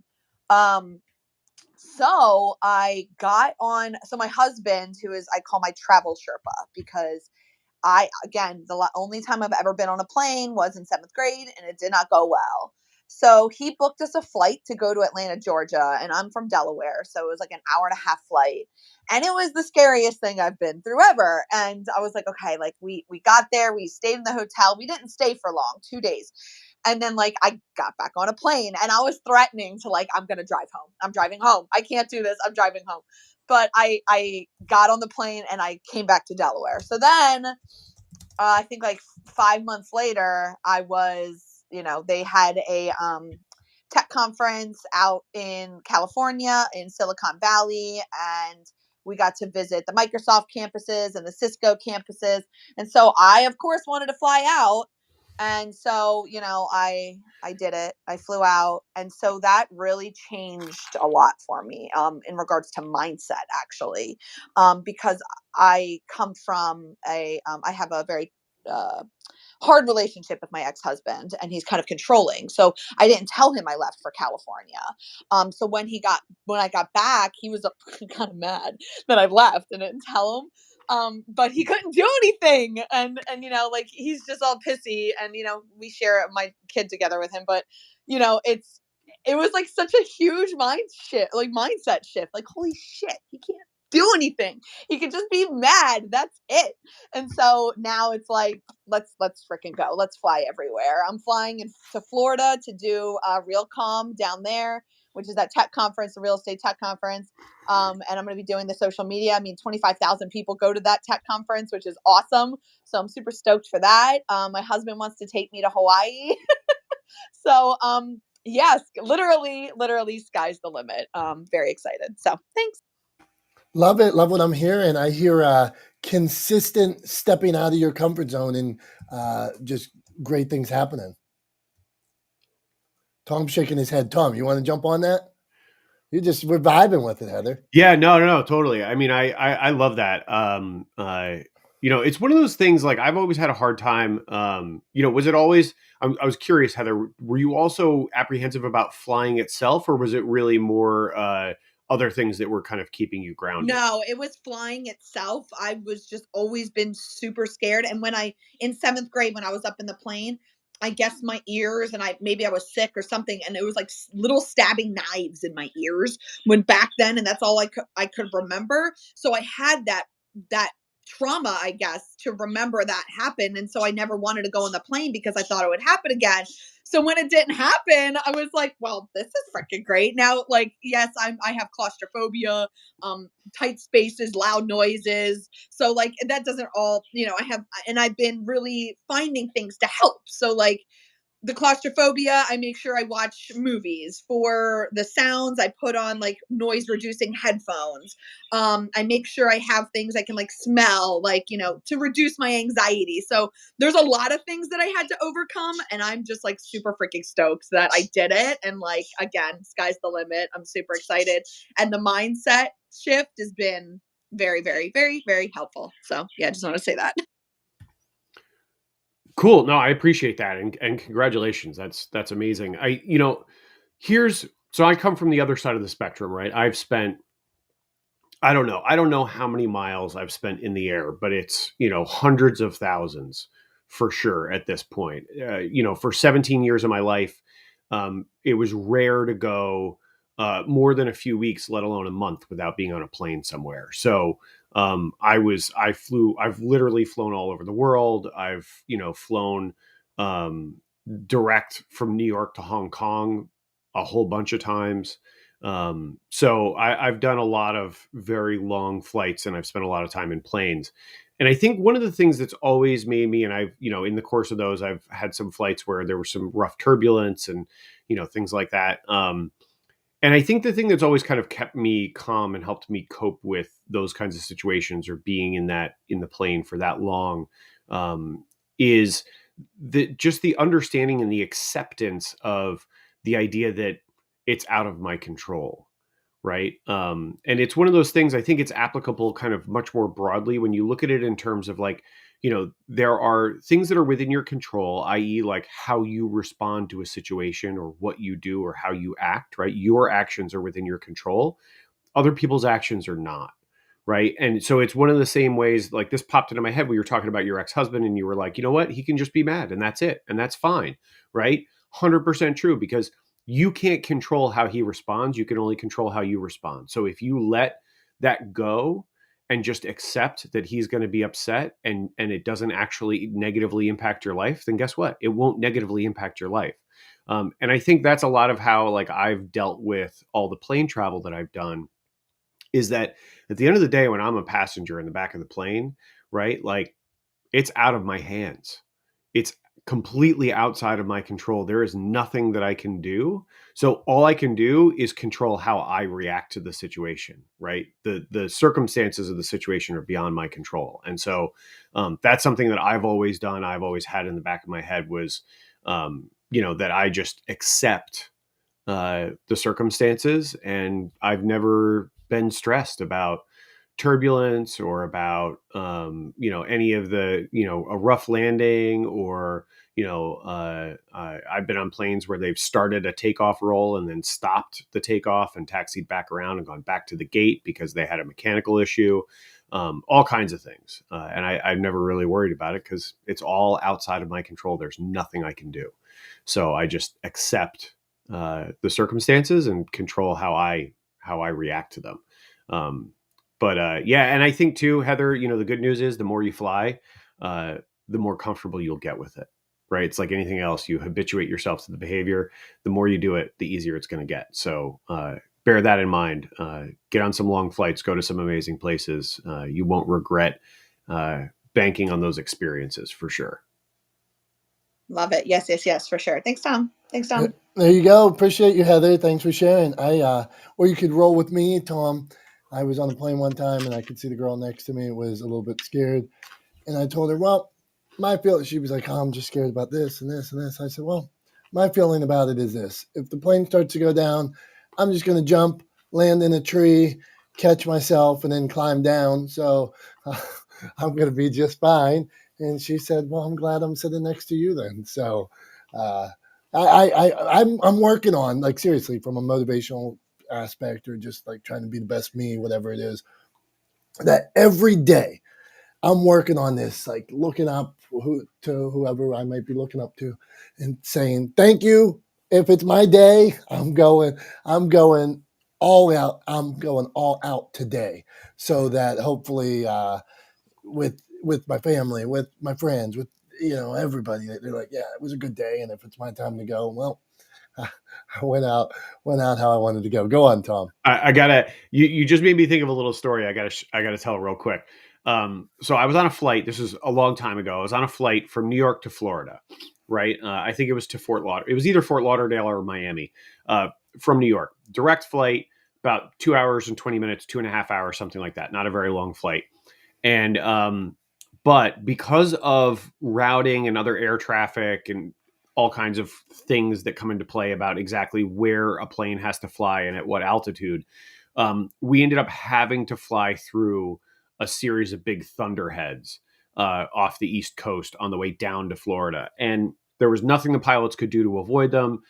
[SPEAKER 11] So I got on. So my husband, I call my travel Sherpa, because the only time I've ever been on a plane was in 7th grade, and it did not go well. So he booked us a flight to go to Atlanta, Georgia, and I'm from Delaware. So it was like an hour and a half flight. And it was the scariest thing I've been through ever. And I was like, okay, like we got there, we stayed in the hotel. We didn't stay for long, 2 days. And then like I got back on a plane and I was threatening to I'm going to drive home. I'm driving home. I can't do this. I'm driving home. But I got on the plane and I came back to Delaware. So then I think like 5 months later, I was, they had a tech conference out in California, in Silicon Valley, and we got to visit the Microsoft campuses and the Cisco campuses. And so I, of course, wanted to fly out. And so, I did it. I flew out. And so that really changed a lot for me in regards to mindset, actually, because I come from I have a very hard relationship with my ex-husband, and he's kind of controlling. So I didn't tell him I left for California. So when I got back, he was kind of mad that I left and didn't tell him. But he couldn't do anything. And like he's just all pissy, and we share my kid together with him, but it was like such a huge mindset shift. Like, holy shit, he can't do anything. He can just be mad. That's it. And so now it's like, let's freaking go. Let's fly everywhere. I'm flying to Florida to do RealCom down there, which is that tech conference, the real estate tech conference. And I'm going to be doing the social media. I mean, 25,000 people go to that tech conference, which is awesome. So I'm super stoked for that. My husband wants to take me to Hawaii. So, yes, literally, sky's the limit. Very excited. So thanks.
[SPEAKER 1] Love it. Love what I'm hearing. I hear consistent stepping out of your comfort zone and just great things happening. Tom's shaking his head. Tom, you want to jump on that? We're vibing with it, Heather.
[SPEAKER 2] Yeah, no, totally. I mean, I love that. It's one of those things, like I've always had a hard time. Was it always, I was curious, Heather, were you also apprehensive about flying itself, or was it really more other things that were kind of keeping you grounded?
[SPEAKER 11] No, it was flying itself. I was just always been super scared. And in 7th grade, when I was up in the plane, I guess my ears, and maybe I was sick or something, and it was like little stabbing knives in my ears when back then, and that's all I could remember. So I had that trauma, I guess, to remember that happened, and so I never wanted to go on the plane because I thought it would happen again. So when it didn't happen, I was like, well, this is freaking great. Now, like, yes, I have claustrophobia, tight spaces, loud noises. So like that doesn't all, I've been really finding things to help. So like the claustrophobia, I make sure I watch movies. For the sounds, I put on like noise reducing headphones. I make sure I have things I can like smell, like, to reduce my anxiety. So there's a lot of things that I had to overcome, and I'm just like super freaking stoked that I did it. And like, again, sky's the limit. I'm super excited. And the mindset shift has been very, very, very, very helpful. So yeah, I just want to say that.
[SPEAKER 2] Cool. No, I appreciate that. And congratulations. That's amazing. So I come from the other side of the spectrum, right? I don't know how many miles I've spent in the air, but it's, hundreds of thousands for sure at this point. For 17 years of my life, it was rare to go more than a few weeks, let alone a month, without being on a plane somewhere. So I've literally flown all over the world. I've, flown direct from New York to Hong Kong a whole bunch of times. So I've done a lot of very long flights, and I've spent a lot of time in planes. And I think one of the things that's always made me, and I've, in the course of those, I've had some flights where there was some rough turbulence and, things like that. And I think the thing that's always kind of kept me calm and helped me cope with those kinds of situations, or being in the plane for that long, is just the understanding and the acceptance of the idea that it's out of my control. Right. And it's one of those things, I think it's applicable kind of much more broadly when you look at it in terms of like, there are things that are within your control, i.e., like how you respond to a situation or what you do or how you act, right? Your actions are within your control. Other people's actions are not. Right. And so it's one of the same ways, like this popped into my head. We were talking about your ex-husband and you were like, you know what? He can just be mad and that's it. And that's fine. Right. 100% true, because you can't control how he responds. You can only control how you respond. So if you let that go and just accept that he's going to be upset, and it doesn't actually negatively impact your life, then guess what? It won't negatively impact your life. And I think that's a lot of how like I've dealt with all the plane travel that I've done, is that at the end of the day, when I'm a passenger in the back of the plane, right, like it's out of my hands. It's completely outside of my control. There is nothing that I can do. So all I can do is control how I react to the situation, right? The circumstances of the situation are beyond my control. And so that's something that I've always done. I've always had in the back of my head was, that I just accept the circumstances, and I've never been stressed about turbulence or about any of the a rough landing, or I've been on planes where they've started a takeoff roll and then stopped the takeoff and taxied back around and gone back to the gate because they had a mechanical issue. All kinds of things, and I've never really worried about it because it's all outside of my control. There's nothing I can do, so I just accept the circumstances and control how I react to them. But yeah, and I think too, Heather, the good news is the more you fly, the more comfortable you'll get with it. Right? It's like anything else. You habituate yourself to the behavior. The more you do it, the easier it's going to get. So bear that in mind. Get on some long flights. Go to some amazing places. You won't regret banking on those experiences for sure.
[SPEAKER 11] Love it. Yes, yes, yes, for sure. Thanks, Tom. Thanks, Tom.
[SPEAKER 1] There you go. Appreciate you, Heather. Thanks for sharing. Or you could roll with me, Tom. I was on a plane one time and I could see the girl next to me was a little bit scared. And I told her, well, my feeling, she was like, oh, I'm just scared about this and this and this. I said, well, my feeling about it is this. If the plane starts to go down, I'm just going to jump, land in a tree, catch myself, and then climb down. So I'm going to be just fine. And she said, well, I'm glad I'm sitting next to you then. So I'm working on, like, seriously, from a motivational aspect, or just like trying to be the best me, whatever it is, that every day I'm working on this, like looking up to whoever I might be looking up to and saying, thank you. If it's my day, I'm going all out. I'm going all out today, so that hopefully with my family, with my friends, with everybody, they're like, yeah, it was a good day. And if it's my time to go, well, I went out how I wanted to go. Go on, Tom.
[SPEAKER 2] I gotta. You just made me think of a little story. I gotta tell real quick. So I was on a flight. This was a long time ago. I was on a flight from New York to Florida, right? I think it was to Fort Lauderdale. It was either Fort Lauderdale or Miami. From New York, direct flight, about 2 hours and 20 minutes, 2.5 hours, something like that. Not a very long flight. And but because of routing and other air traffic and all kinds of things that come into play about exactly where a plane has to fly and at what altitude, we ended up having to fly through a series of big thunderheads off the East Coast on the way down to Florida. And there was nothing the pilots could do to avoid them.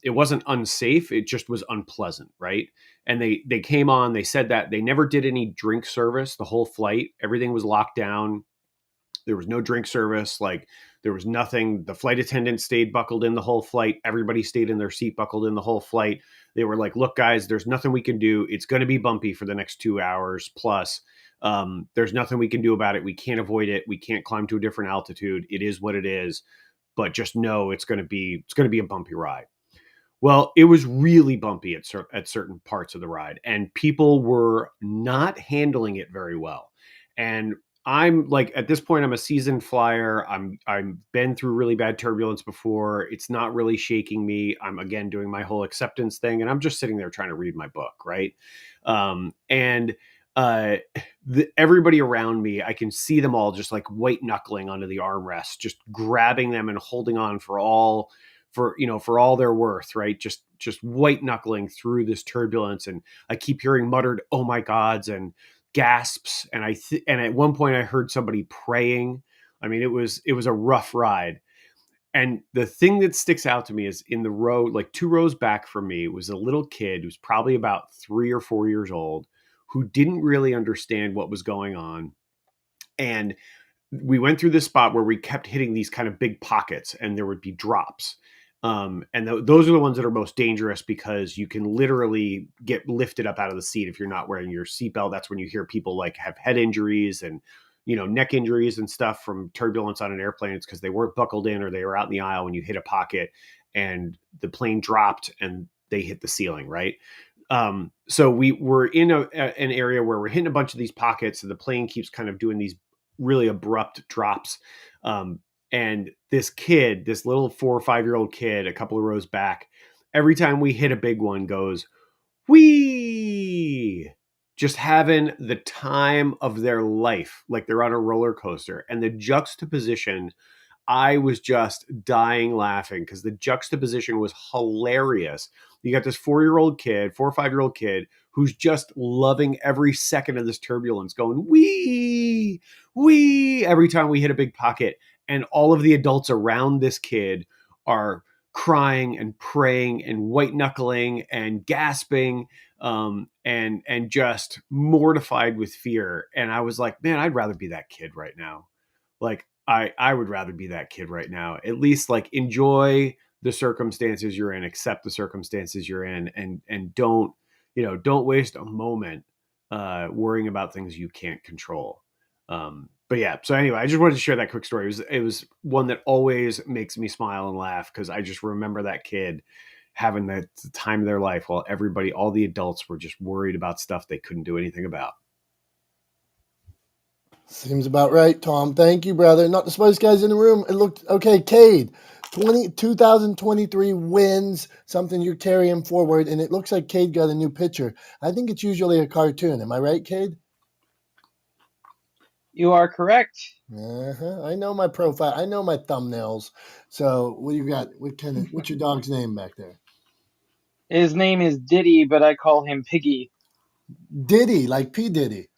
[SPEAKER 2] It wasn't unsafe. It just was unpleasant, right? And they came on, they said that they never did any drink service the whole flight. Everything was locked down. There was no drink service. Like, there was nothing. The flight attendant stayed buckled in the whole flight. Everybody stayed in their seat buckled in the whole flight. They were like, look, guys, there's nothing we can do. It's going to be bumpy for the next 2 hours plus. There's nothing we can do about it. We can't avoid it. We can't climb to a different altitude. It is what it is. But just know it's going to be a bumpy ride. Well, it was really bumpy at certain parts of the ride, and people were not handling it very well. And I'm like, at this point, I'm a seasoned flyer. I'm been through really bad turbulence before. It's not really shaking me. I'm again doing my whole acceptance thing, and I'm just sitting there trying to read my book, right? And uh, everybody around me, I can see them all just like white knuckling onto the armrest, just grabbing them and holding on for all they're worth, right? Just white knuckling through this turbulence, and I keep hearing muttered "oh my gods" and gasps, and and at one point I heard somebody praying. I mean, it was a rough ride. And the thing that sticks out to me is in the row, like 2 rows back from me, was a little kid who's probably about 3 or 4 years old, who didn't really understand what was going on. And we went through this spot where we kept hitting these kind of big pockets, and there would be drops. And those are the ones that are most dangerous, because you can literally get lifted up out of the seat if you're not wearing your seatbelt. That's when you hear people like have head injuries and neck injuries and stuff from turbulence on an airplane. It's because they weren't buckled in, or they were out in the aisle when you hit a pocket and the plane dropped and they hit the ceiling, right? So we were in an area where we're hitting a bunch of these pockets, and the plane keeps kind of doing these really abrupt drops. And this kid, this little 4 or 5 year old kid, a couple of rows back, every time we hit a big one, goes, "Wee!" Just having the time of their life, like they're on a roller coaster. And the juxtaposition, I was just dying laughing, because the juxtaposition was hilarious. You got this 4 or 5 year old kid, who's just loving every second of this turbulence, going wee, wee, every time we hit a big pocket. And all of the adults around this kid are crying and praying and white knuckling and gasping, and just mortified with fear. And I was like, man, I'd rather be that kid right now. Like, I would rather be that kid right now. At least like enjoy the circumstances you're in, accept the circumstances you're in, and don't waste a moment worrying about things you can't control. But yeah, so anyway, I just wanted to share that quick story. It was one that always makes me smile and laugh, because I just remember that kid having the time of their life while all the adults were just worried about stuff they couldn't do anything about.
[SPEAKER 1] Seems about right, Tom. Thank you, brother. Not the smartest guys in the room. It looked okay. Cade, 2023 wins, something you're carrying forward, and it looks like Cade got a new picture. I think it's usually a cartoon. Am I right, Cade?
[SPEAKER 12] You are correct.
[SPEAKER 1] I know my profile. I know my thumbnails. So what do you got? What's your dog's name back there?
[SPEAKER 12] His name is Diddy, but I call him Piggy.
[SPEAKER 1] Diddy, like P. Diddy.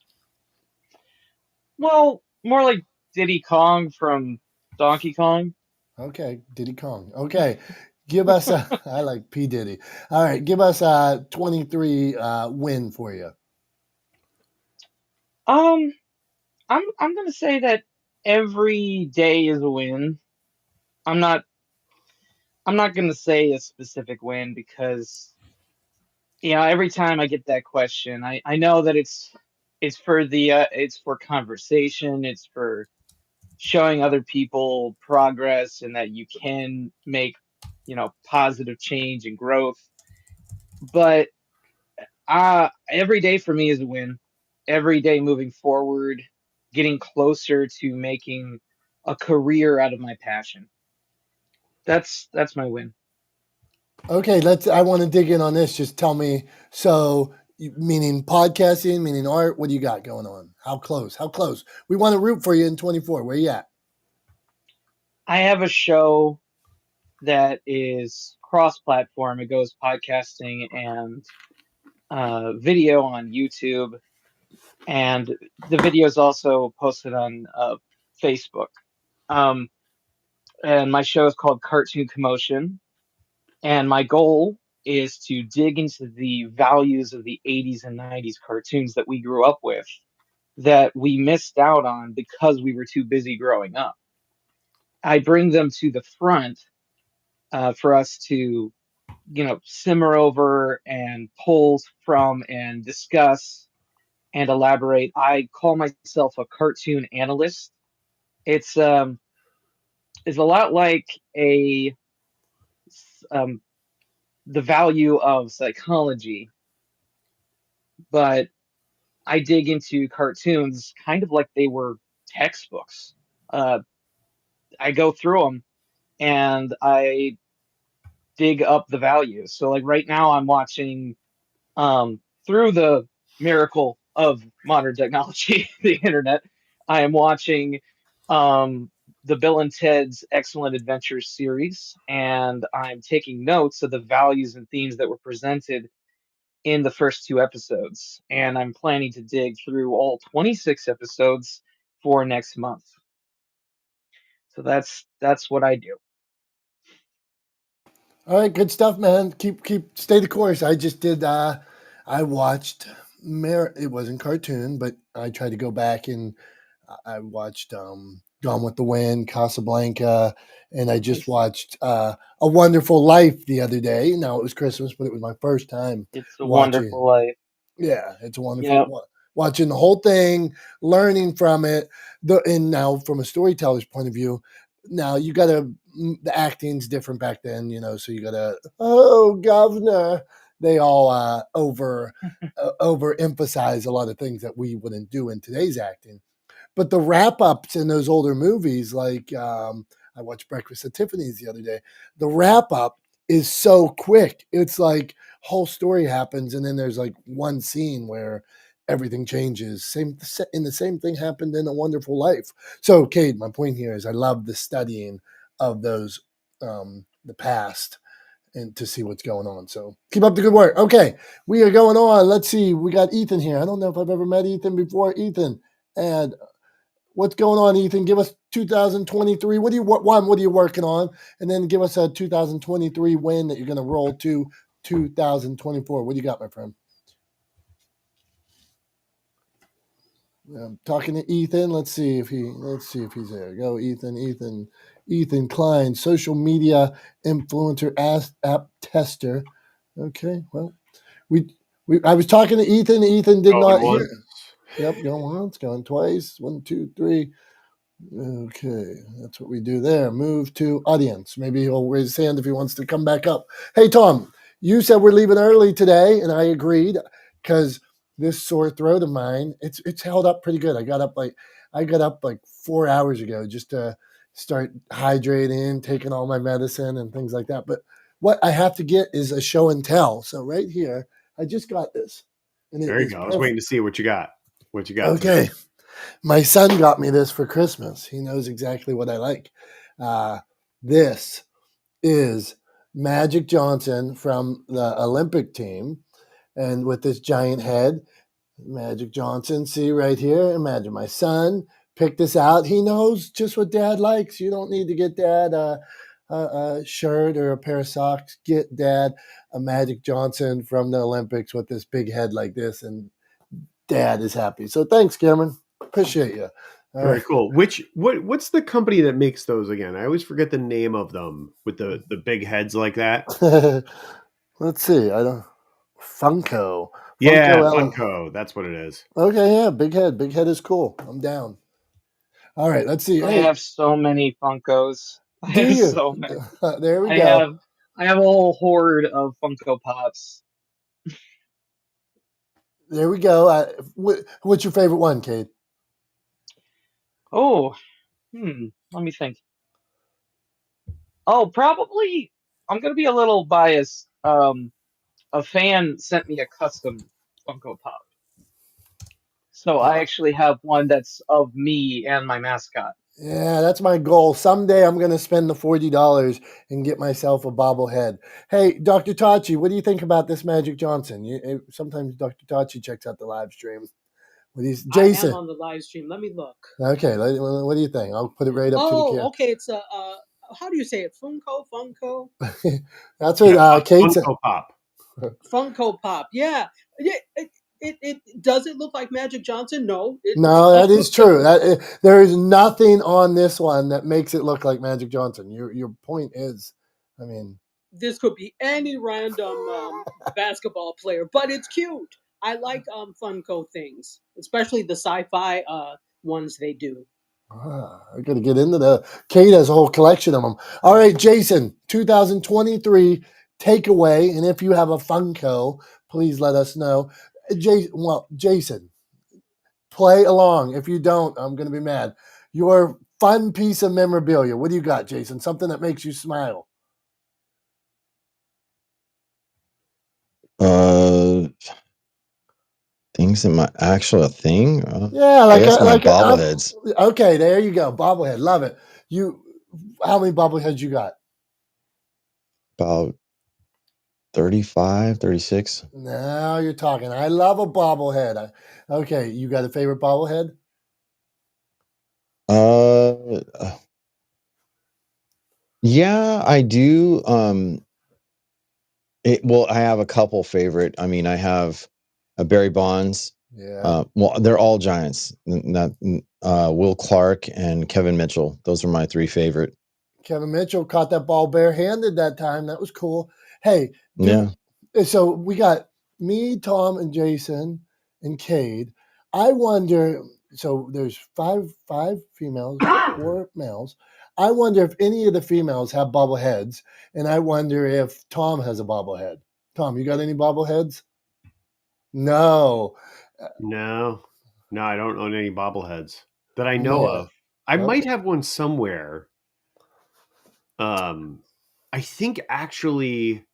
[SPEAKER 12] Well, more like Diddy Kong from Donkey Kong.
[SPEAKER 1] Okay, Diddy Kong. Okay, give us I like P. Diddy. All right, give us a 23 win for you.
[SPEAKER 12] I'm gonna say that every day is a win. I'm not gonna say a specific win, because every time I get that question, I know that it's for it's for conversation, it's for showing other people progress, and that you can make positive change and growth. But every day for me is a win. Every day moving forward, getting closer to making a career out of my passion. That's my win.
[SPEAKER 1] Okay, I want to dig in on this. Just tell me. So, meaning podcasting, meaning art. What do you got going on? How close? How close? We want to root for you in 24. Where you at?
[SPEAKER 12] I have a show that is cross-platform. It goes podcasting and video on YouTube, and the video is also posted on Facebook. And my show is called Cartoon Commotion, and my goal is to dig into the values of the 80s and 90s cartoons that we grew up with, that we missed out on because we were too busy growing up. I bring them to the front for us to simmer over and pull from and discuss and elaborate. I call myself a cartoon analyst. It's a lot like a um, the value of psychology, but I dig into cartoons kind of like they were textbooks. I go through them and I dig up the values. So like right now I'm watching through the miracle of modern technology, the internet, I am watching um the Bill and Ted's Excellent Adventures series, and I'm taking notes of the values and themes that were presented in the first two episodes. And I'm planning to dig through all 26 episodes for next month. So that's what I do.
[SPEAKER 1] All right, good stuff, man. Stay the course. I just did. I watched. It wasn't cartoon, but I tried to go back and I watched Gone with the Wind, Casablanca, and I just
[SPEAKER 12] Nice.
[SPEAKER 1] watched A Wonderful Life the other day. Now it was Christmas, but it was my first time
[SPEAKER 12] It's a
[SPEAKER 1] watching.
[SPEAKER 12] Wonderful Life.
[SPEAKER 1] Yeah, it's
[SPEAKER 12] Yep.
[SPEAKER 1] wonderful watching the whole thing, learning from it. And now, from a storyteller's point of view, now you got to the acting's different back then, So you got to governor. They all overemphasize a lot of things that we wouldn't do in today's acting. But the wrap ups in those older movies, like I watched Breakfast at Tiffany's the other day, the wrap up is so quick. It's like whole story happens, and then there's like one scene where everything changes. The same thing happened in A Wonderful Life. So, Cade, my point here is I love the studying of those the past and to see what's going on. So keep up the good work. Okay, we are going on. Let's see. We got Ethan here. I don't know if I've ever met Ethan before. Ethan, and what's going on, Ethan? Give us 2023. What are you working on? And then give us a 2023 win that you're going to roll to 2024. What do you got, my friend? I'm talking to Ethan. Let's see if he's there. Go, Ethan. Ethan Klein, social media influencer app tester. Okay, well, I was talking to Ethan. Ethan did
[SPEAKER 2] Going
[SPEAKER 1] not hear.
[SPEAKER 2] once.
[SPEAKER 1] Yep, going once, going twice. 1, 2, 3. Okay, that's what we do there. Move to audience. Maybe he'll raise his hand if he wants to come back up. Hey, Tom, you said we're leaving early today, and I agreed because this sore throat of mine, it's held up pretty good. I got up like 4 hours ago just to start hydrating, taking all my medicine and things like that. But what I have to get is a show and tell. So right here, I just got this, and it
[SPEAKER 2] There you
[SPEAKER 1] is
[SPEAKER 2] go. I was waiting to see what you got.
[SPEAKER 1] okay. My son got me this for Christmas. He knows exactly what I like. This is Magic Johnson from the Olympic team. And with this giant head, Magic Johnson, see right here. Imagine my son picked this out. He knows just what dad likes. You don't need to get dad a shirt or a pair of socks. Get dad a Magic Johnson from the Olympics with this big head like this. And dad is happy. So thanks, Cameron. Appreciate you. All
[SPEAKER 2] Very
[SPEAKER 1] right.
[SPEAKER 2] cool. What's the company that makes those again? I always forget the name of them with the big heads like that.
[SPEAKER 1] Let's see. I don't. Funko.
[SPEAKER 2] Yeah,
[SPEAKER 1] Funko.
[SPEAKER 2] Funko. That's what it is.
[SPEAKER 1] Okay, yeah, big head. Big head is cool. I'm down. All right, let's see.
[SPEAKER 12] I
[SPEAKER 1] Hey,
[SPEAKER 12] have so many Funkos. I
[SPEAKER 1] do
[SPEAKER 12] have
[SPEAKER 1] you?
[SPEAKER 12] so many.
[SPEAKER 1] There we
[SPEAKER 12] I
[SPEAKER 1] go.
[SPEAKER 12] have I have a whole horde of Funko Pops.
[SPEAKER 1] There we go. What's your favorite one, Cade?
[SPEAKER 12] Oh, let me think. Oh, probably I'm gonna be a little biased. A fan sent me a custom Funko Pop. So I actually have one that's of me and my mascot.
[SPEAKER 1] Yeah, that's my goal. Someday I'm going to spend the $40 and get myself a bobblehead. Hey, Dr. Tachi, what do you think about this Magic Johnson? Sometimes Dr. Tachi checks out the live stream.
[SPEAKER 8] I am
[SPEAKER 1] Jason?
[SPEAKER 8] on the live stream. Let me look.
[SPEAKER 1] Okay, what do you think? I'll put it right up to the
[SPEAKER 8] Oh,
[SPEAKER 1] camera.
[SPEAKER 8] okay. It's a how do you say it? Funko.
[SPEAKER 1] That's
[SPEAKER 2] Yeah,
[SPEAKER 1] what Kate said.
[SPEAKER 2] Funko Pop.
[SPEAKER 8] Funko Pop. Yeah. Yeah. It does it look like Magic Johnson? No.
[SPEAKER 1] No, that is true. There is nothing on this one that makes it look like Magic Johnson. Your point is, I mean,
[SPEAKER 8] this could be any random basketball player, but it's cute. I like Funko things, especially the sci-fi ones they do.
[SPEAKER 1] I got to get into the. Kate has a whole collection of them. All right, Jason, 2023 takeaway, and if you have a Funko, please let us know. Jason, Play along. If you don't, I'm going to be mad. Your fun piece of memorabilia. What do you got, Jason? Something that makes you smile.
[SPEAKER 13] Things in my actual thing.
[SPEAKER 1] Yeah,
[SPEAKER 13] I guess my bobbleheads.
[SPEAKER 1] Okay, there you go. Bobblehead. Love it. How many bobbleheads you got?
[SPEAKER 13] About 35, 36.
[SPEAKER 1] Now you're talking. I love a bobblehead. Okay, you got a favorite bobblehead?
[SPEAKER 13] Yeah, I do. I have a couple favorite. I mean, I have a Barry Bonds.
[SPEAKER 1] Yeah.
[SPEAKER 13] Well, they're all Giants. Not Will Clark and Kevin Mitchell. Those are my three favorite.
[SPEAKER 1] Kevin Mitchell caught that ball barehanded that time. That was cool. Hey, so we got me, Tom, and Jason, and Cade. I wonder. So there's five females, 4 males. I wonder if any of the females have bobbleheads, and I wonder if Tom has a bobblehead. Tom, you got any bobbleheads? No.
[SPEAKER 2] No, I don't own any bobbleheads that I know of. I might have one somewhere. I think actually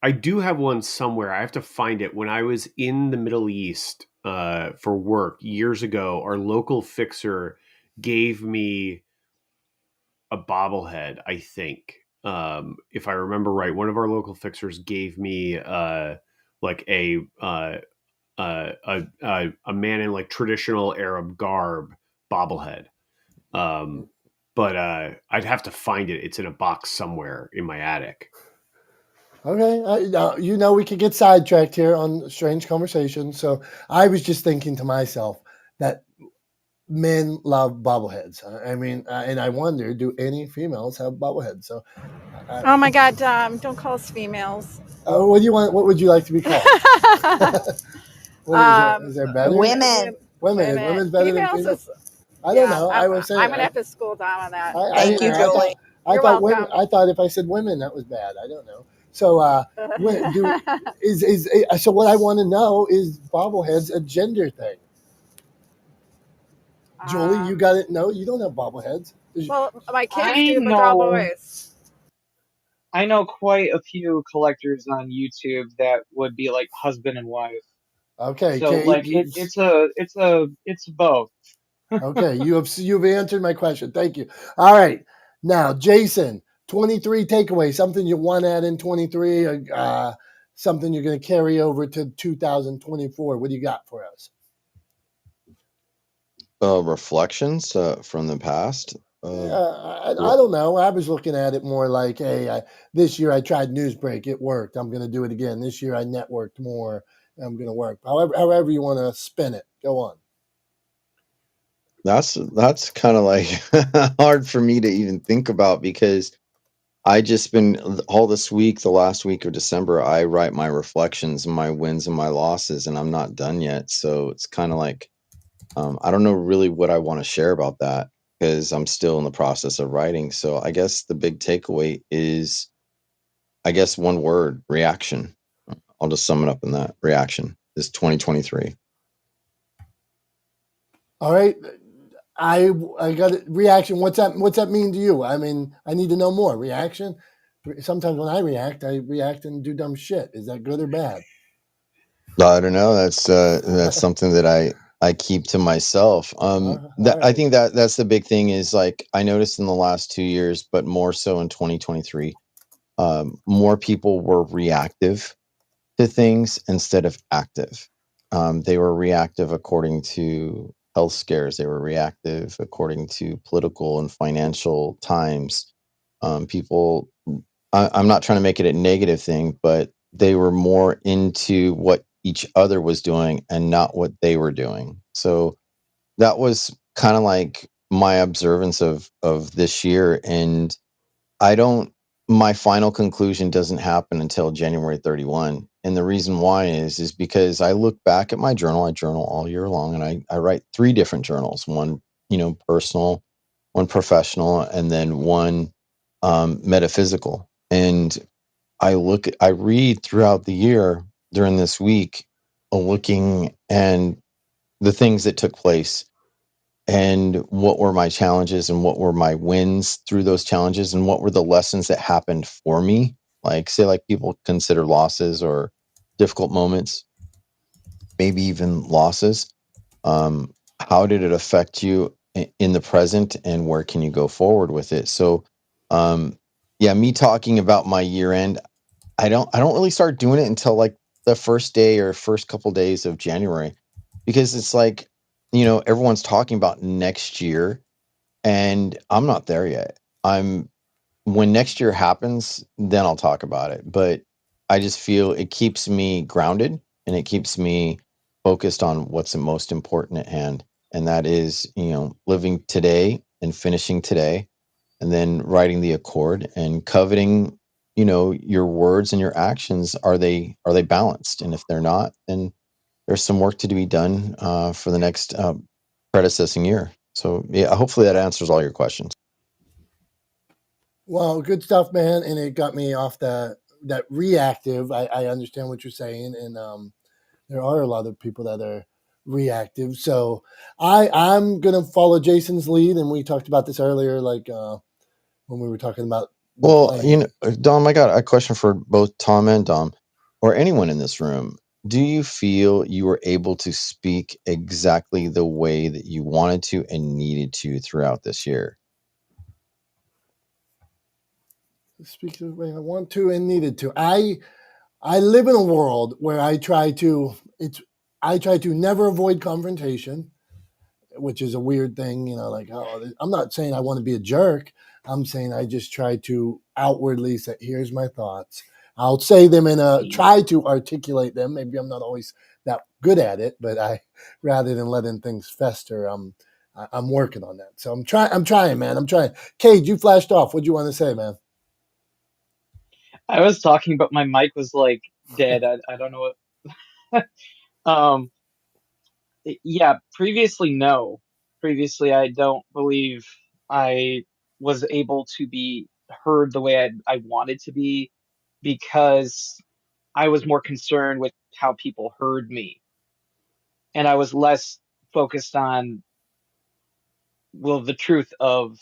[SPEAKER 2] I do have one somewhere. I have to find it. When I was in the Middle East for work years ago, our local fixer gave me a bobblehead, I think. If I remember right, one of our local fixers gave me like a man in like traditional Arab garb bobblehead. But I'd have to find it. It's in a box somewhere in my attic.
[SPEAKER 1] Okay, we could get sidetracked here on strange conversations. So I was just thinking to myself that men love bobbleheads. I mean, and I wonder, do any females have bobbleheads? So,
[SPEAKER 6] oh my God, don't call us females.
[SPEAKER 1] What do you want? What would you like to be called? Is there better?
[SPEAKER 11] Women.
[SPEAKER 1] Women's better
[SPEAKER 6] females
[SPEAKER 1] than females.
[SPEAKER 6] I
[SPEAKER 1] don't know. I was saying.
[SPEAKER 6] I'm gonna have to school down on that.
[SPEAKER 11] Thank you, Julie.
[SPEAKER 6] You're welcome.
[SPEAKER 1] I thought if I said women, that was bad. I don't know. So, so what I want to know is bobbleheads a gender thing? Julie, you got it. No, you don't have bobbleheads.
[SPEAKER 6] Well, my kids do, but they're all boys.
[SPEAKER 12] I know quite a few collectors on YouTube that would be like husband and wife.
[SPEAKER 1] Okay,
[SPEAKER 12] so like it's both.
[SPEAKER 1] Okay, you've answered my question. Thank you. All right, now Jason, 23 takeaways. Something you want to add in 23? Something you're going to carry over to 2024. What do you got for us?
[SPEAKER 13] Reflections from the past.
[SPEAKER 1] I don't know. I was looking at it more like, hey, this year I tried Newsbreak. It worked. I'm going to do it again. This year I networked more. I'm going to work. However you want to spin it. Go on.
[SPEAKER 13] That's kind of like hard for me to even think about because I just been all this week, the last week of December, I write my reflections, my wins and my losses, and I'm not done yet. So it's kind of like, I don't know really what I want to share about that because I'm still in the process of writing. So I guess the big takeaway is, I guess one word, reaction. I'll just sum it up in that. Reaction is 2023.
[SPEAKER 1] All right. I got a reaction. What's that mean to you? I mean, I need to know more. Reaction. Sometimes when I react and do dumb shit. Is that good or bad?
[SPEAKER 13] I don't know. That's something that I keep to myself. I think that's the big thing is like I noticed in the last 2 years, but more so in 2023, more people were reactive to things instead of active. They were reactive according to health scares. They were reactive according to political and financial times. People, I'm not trying to make it a negative thing, but they were more into what each other was doing and not what they were doing. So that was kind of like my observance of this year. And my final conclusion doesn't happen until January 31. And the reason why is because I look back at my journal. I journal all year long and I write 3 different journals, one, personal, one professional, and then one metaphysical. And I read throughout the year during this week, looking and the things that took place and what were my challenges and what were my wins through those challenges and what were the lessons that happened for me. Like, say, like people consider losses or difficult moments, maybe even losses. How did it affect you in the present, and where can you go forward with it? So, yeah, me talking about my year end, I don't really start doing it until like the first day or first couple days of January, because it's like, everyone's talking about next year, and I'm not there yet. I'm When next year happens, then I'll talk about it. But I just feel it keeps me grounded and it keeps me focused on what's the most important at hand. And that is, living today and finishing today, and then writing the accord and coveting, your words and your actions. Are they balanced? And if they're not, then there's some work to be done for the next predecessing year. So yeah, hopefully that answers all your questions.
[SPEAKER 1] Well, good stuff, man. And it got me off that reactive. I understand what you're saying, and there are a lot of people that are reactive. So I'm gonna follow Jason's lead, and we talked about this earlier, like when we were talking about the
[SPEAKER 13] Well,
[SPEAKER 1] plan.
[SPEAKER 13] Dom, I got a question for both Tom and Dom, or anyone in this room. Do you feel you were able to speak exactly the way that you wanted to and needed to throughout this year?
[SPEAKER 1] Speak the way I want to and needed to. I live in a world where I try to never avoid confrontation, which is a weird thing, like, I'm not saying I want to be a jerk. I'm saying I just try to outwardly say, here's my thoughts. I'll say them try to articulate them. Maybe I'm not always that good at it, but rather than letting things fester, I'm working on that. So I'm trying, man. I'm trying. Cade, you flashed off. What'd you want to say, man?
[SPEAKER 12] I was talking, but my mic was like dead. I don't know what. um, yeah, previously, no. Previously, I don't believe I was able to be heard the way I wanted to be, because I was more concerned with how people heard me. And I was less focused on, well, the truth of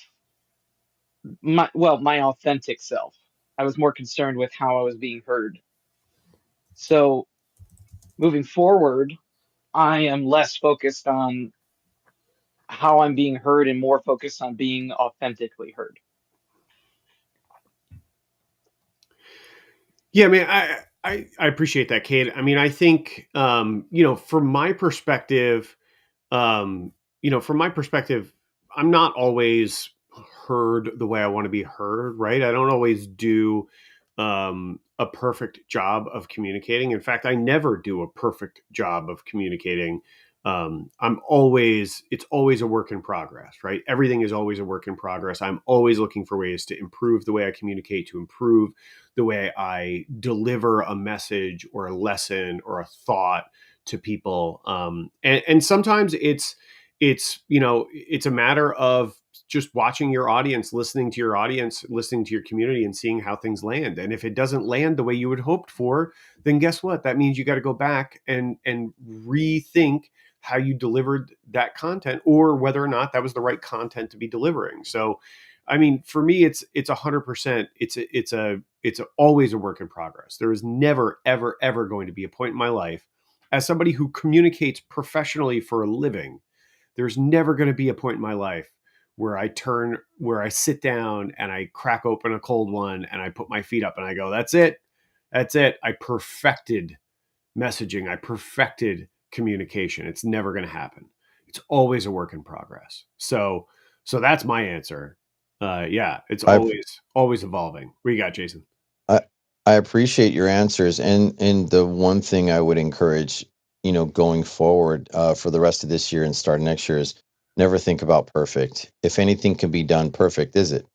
[SPEAKER 12] my authentic self. I was more concerned with how I was being heard. So moving forward, I am less focused on how I'm being heard and more focused on being authentically heard.
[SPEAKER 2] Yeah, I mean, I appreciate that, Kate. I mean, I think from my perspective, um, from my perspective, I'm not always heard the way I want to be heard, right? I don't always do a perfect job of communicating. In fact, I never do a perfect job of communicating. It's always a work in progress, right? Everything is always a work in progress. I'm always looking for ways to improve the way I communicate, to improve the way I deliver a message or a lesson or a thought to people. And sometimes it's a matter of just watching your audience, listening to your community, and seeing how things land. And if it doesn't land the way you had hoped for, then guess what? That means you got to go back and rethink how you delivered that content, or whether or not that was the right content to be delivering. So, I mean, for me, it's 100%. It's always a work in progress. There is never, ever, ever going to be a point in my life, as somebody who communicates professionally for a living, there's never going to be a point in my life where I sit down and I crack open a cold one and I put my feet up and I go, that's it. That's it. I perfected messaging. I perfected communication. It's never going to happen. It's always a work in progress. So that's my answer. Yeah, it's
[SPEAKER 13] I
[SPEAKER 2] always evolving. What you got, Jason?
[SPEAKER 13] I, I appreciate your answers, and the one thing I would encourage, going forward for the rest of this year and start next year is never think about perfect. If anything can be done perfect, is it?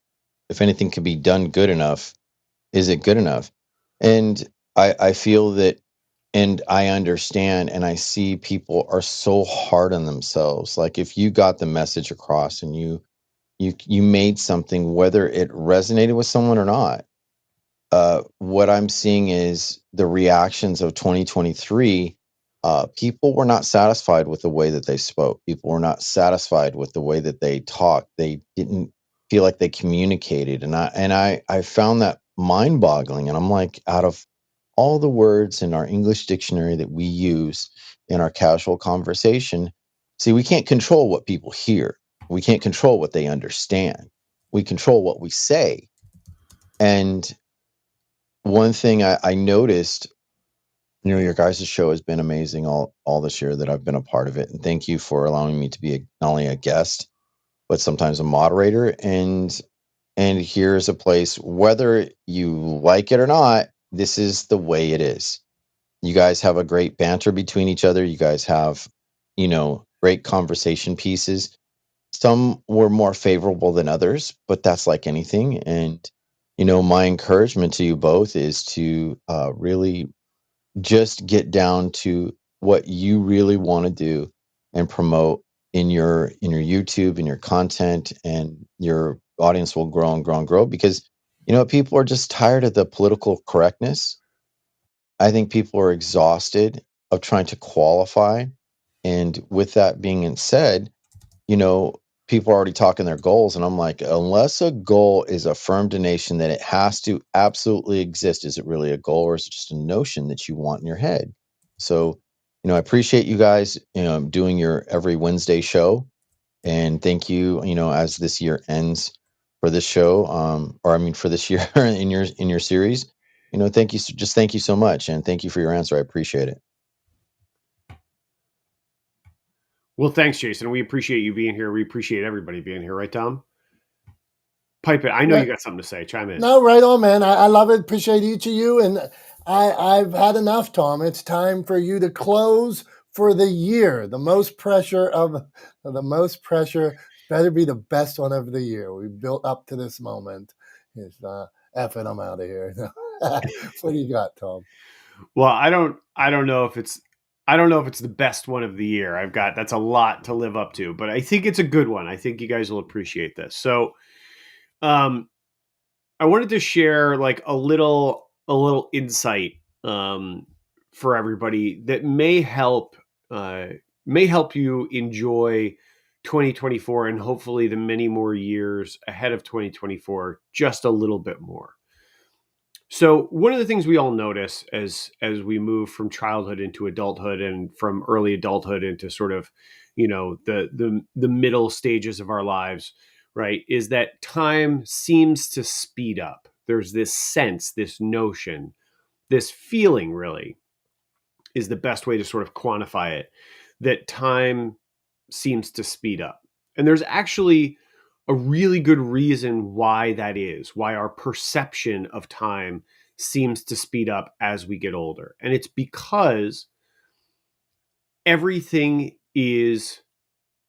[SPEAKER 13] If anything can be done good enough, is it good enough? And I feel that, and I understand, and I see people are so hard on themselves. Like, if you got the message across and you made something, whether it resonated with someone or not, what I'm seeing is the reactions of 2023 people were not satisfied with the way that they spoke. People were not satisfied with the way that they talked. They didn't feel like they communicated. And I found that mind boggling. And I'm like, out of all the words in our English dictionary that we use in our casual conversation, see, we can't control what people hear. We can't control what they understand. We control what we say. And one thing I noticed, your guys' show has been amazing all this year that I've been a part of it. And thank you for allowing me to be not only a guest, but sometimes a moderator. And here's a place, whether you like it or not, this is the way it is. You guys have a great banter between each other. You guys have, great conversation pieces. Some were more favorable than others, but that's like anything. And, my encouragement to you both is to really just get down to what you really want to do and promote in your YouTube, in your content, and your audience will grow and grow and grow because people are just tired of the political correctness. I think people are exhausted of trying to qualify. And with that being said, you know, people are already talking their goals. And I'm like, unless a goal is a firm donation that it has to absolutely exist, is it really a goal or is it just a notion that you want in your head? So, I appreciate you guys, doing your every Wednesday show. And thank you, as this year ends for this show, for this year in your series, thank you. Just thank you so much. And thank you for your answer. I appreciate it.
[SPEAKER 2] Well, thanks, Jason. We appreciate you being here. We appreciate everybody being here, right, Tom? Pipe it. I know you got something to say. Chime in.
[SPEAKER 1] No, right on, man. I love it. Appreciate each of you. And I've had enough, Tom. It's time for you to close for the year. The most pressure better be the best one of the year. We built up to this moment. It's F it, I'm out of here. What do you got, Tom?
[SPEAKER 2] Well, I don't know if it's the best one of the year. That's a lot to live up to, but I think it's a good one. I think you guys will appreciate this. So, I wanted to share like a little insight for everybody that may help you enjoy 2024 and hopefully the many more years ahead of 2024 just a little bit more. So one of the things we all notice as we move from childhood into adulthood and from early adulthood into sort of, the middle stages of our lives, right, is that time seems to speed up. There's this sense, this notion, this feeling really is the best way to sort of quantify it, that time seems to speed up. And there's actually a really good reason why that is, why our perception of time seems to speed up as we get older. And it's because everything is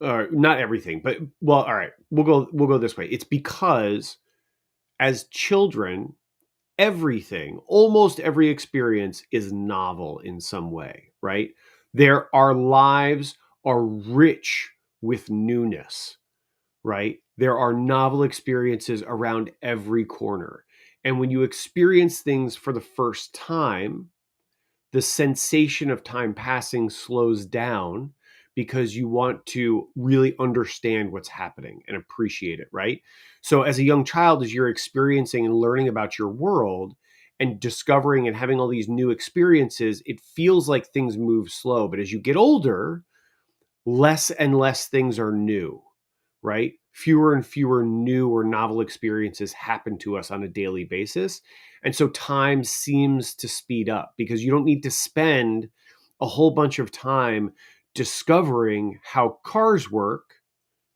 [SPEAKER 2] not everything, but well, all right, we'll go this way. It's because as children, almost every experience is novel in some way, right? Our lives are rich with newness, right? There are novel experiences around every corner. And when you experience things for the first time, the sensation of time passing slows down because you want to really understand what's happening and appreciate it, right? So as a young child, as you're experiencing and learning about your world and discovering and having all these new experiences, it feels like things move slow. But as you get older, less and less things are new, right? Fewer and fewer new or novel experiences happen to us on a daily basis. And so time seems to speed up because you don't need to spend a whole bunch of time discovering how cars work.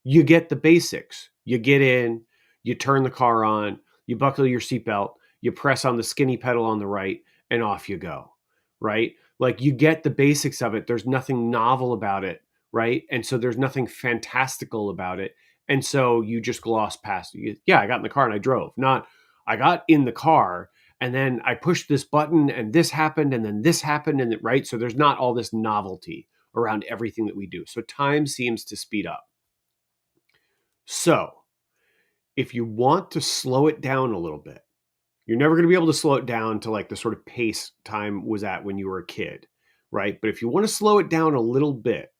[SPEAKER 2] You get the basics. You get in, you turn the car on, you buckle your seatbelt, you press on the skinny pedal on the right, and off you go, right? Like you get the basics of it. There's nothing novel about it, right? And so there's nothing fantastical about it. And so you just gloss past it. Yeah, I got in the car and I drove. Not, I got in the car and then I pushed this button and this happened and then this happened and right. So there's not all this novelty around everything that we do. So time seems to speed up. So if you want to slow it down a little bit, you're never going to be able to slow it down to like the sort of pace time was at when you were a kid, right? But if you want to slow it down a little bit,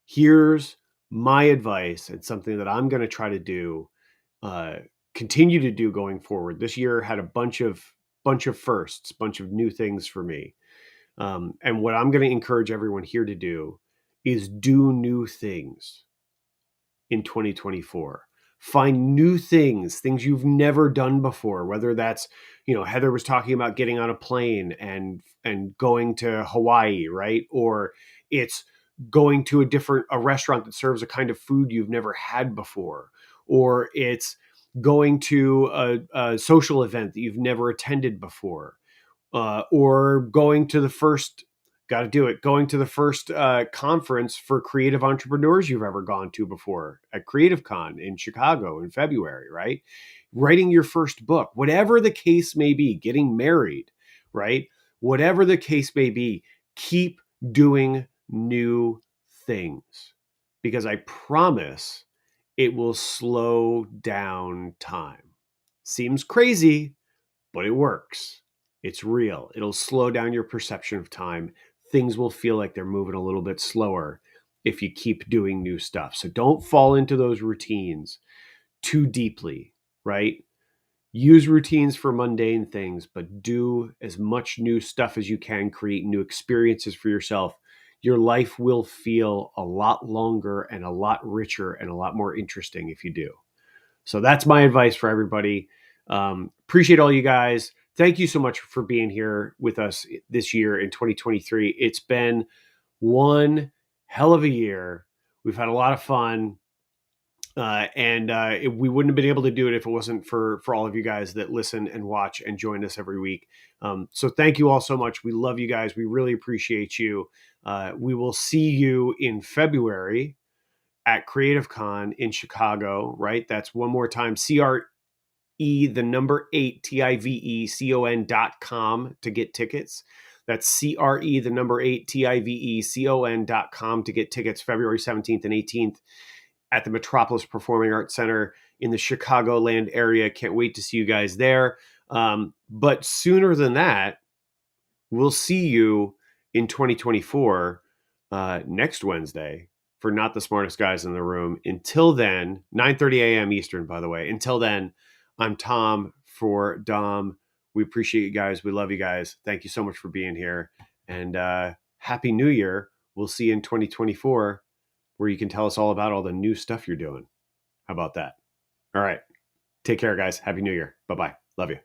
[SPEAKER 2] here's my advice and something that I'm going to try to do, continue to do going forward. This year had a bunch of firsts, bunch of new things for me. And what I'm going to encourage everyone here to do is do new things in 2024. Find new things you've never done before, whether that's, Heather was talking about getting on a plane and going to Hawaii, right? Or it's going to a restaurant that serves a kind of food you've never had before, or it's going to a social event that you've never attended before, or going to the first conference for creative entrepreneurs you've ever gone to before at Creative Con in Chicago in February, right? Writing your first book, whatever the case may be, getting married, right? Whatever the case may be, keep doing new things, because I promise it will slow down time. Seems crazy, but it works. It's real. It'll slow down your perception of time. Things will feel like they're moving a little bit slower if you keep doing new stuff. So don't fall into those routines too deeply, right? Use routines for mundane things, but do as much new stuff as you can, create new experiences for yourself. Your life will feel a lot longer and a lot richer and a lot more interesting if you do. So that's my advice for everybody. Appreciate all you guys. Thank you so much for being here with us this year in 2023. It's been one hell of a year. We've had a lot of fun. We wouldn't have been able to do it if it wasn't for all of you guys that listen and watch and join us every week. So thank you all so much. We love you guys. We really appreciate you. We will see you in February at Creative Con in Chicago, right? That's one more time, CRE, the number 8, TIVECON.com to get tickets. That's CRE, the number 8, TIVECON.com to get tickets February 17th and 18th at the Metropolis Performing Arts Center in the Chicagoland area. Can't wait to see you guys there. But sooner than that, we'll see you in 2024 next Wednesday for Not the Smartest Guys in the Room. Until then, 9:30 a.m. Eastern, by the way. Until then, I'm Tom for Dom. We appreciate you guys. We love you guys. Thank you so much for being here. And Happy New Year. We'll see you in 2024, where you can tell us all about all the new stuff you're doing. How about that? All right. Take care, guys. Happy New Year. Bye-bye. Love you.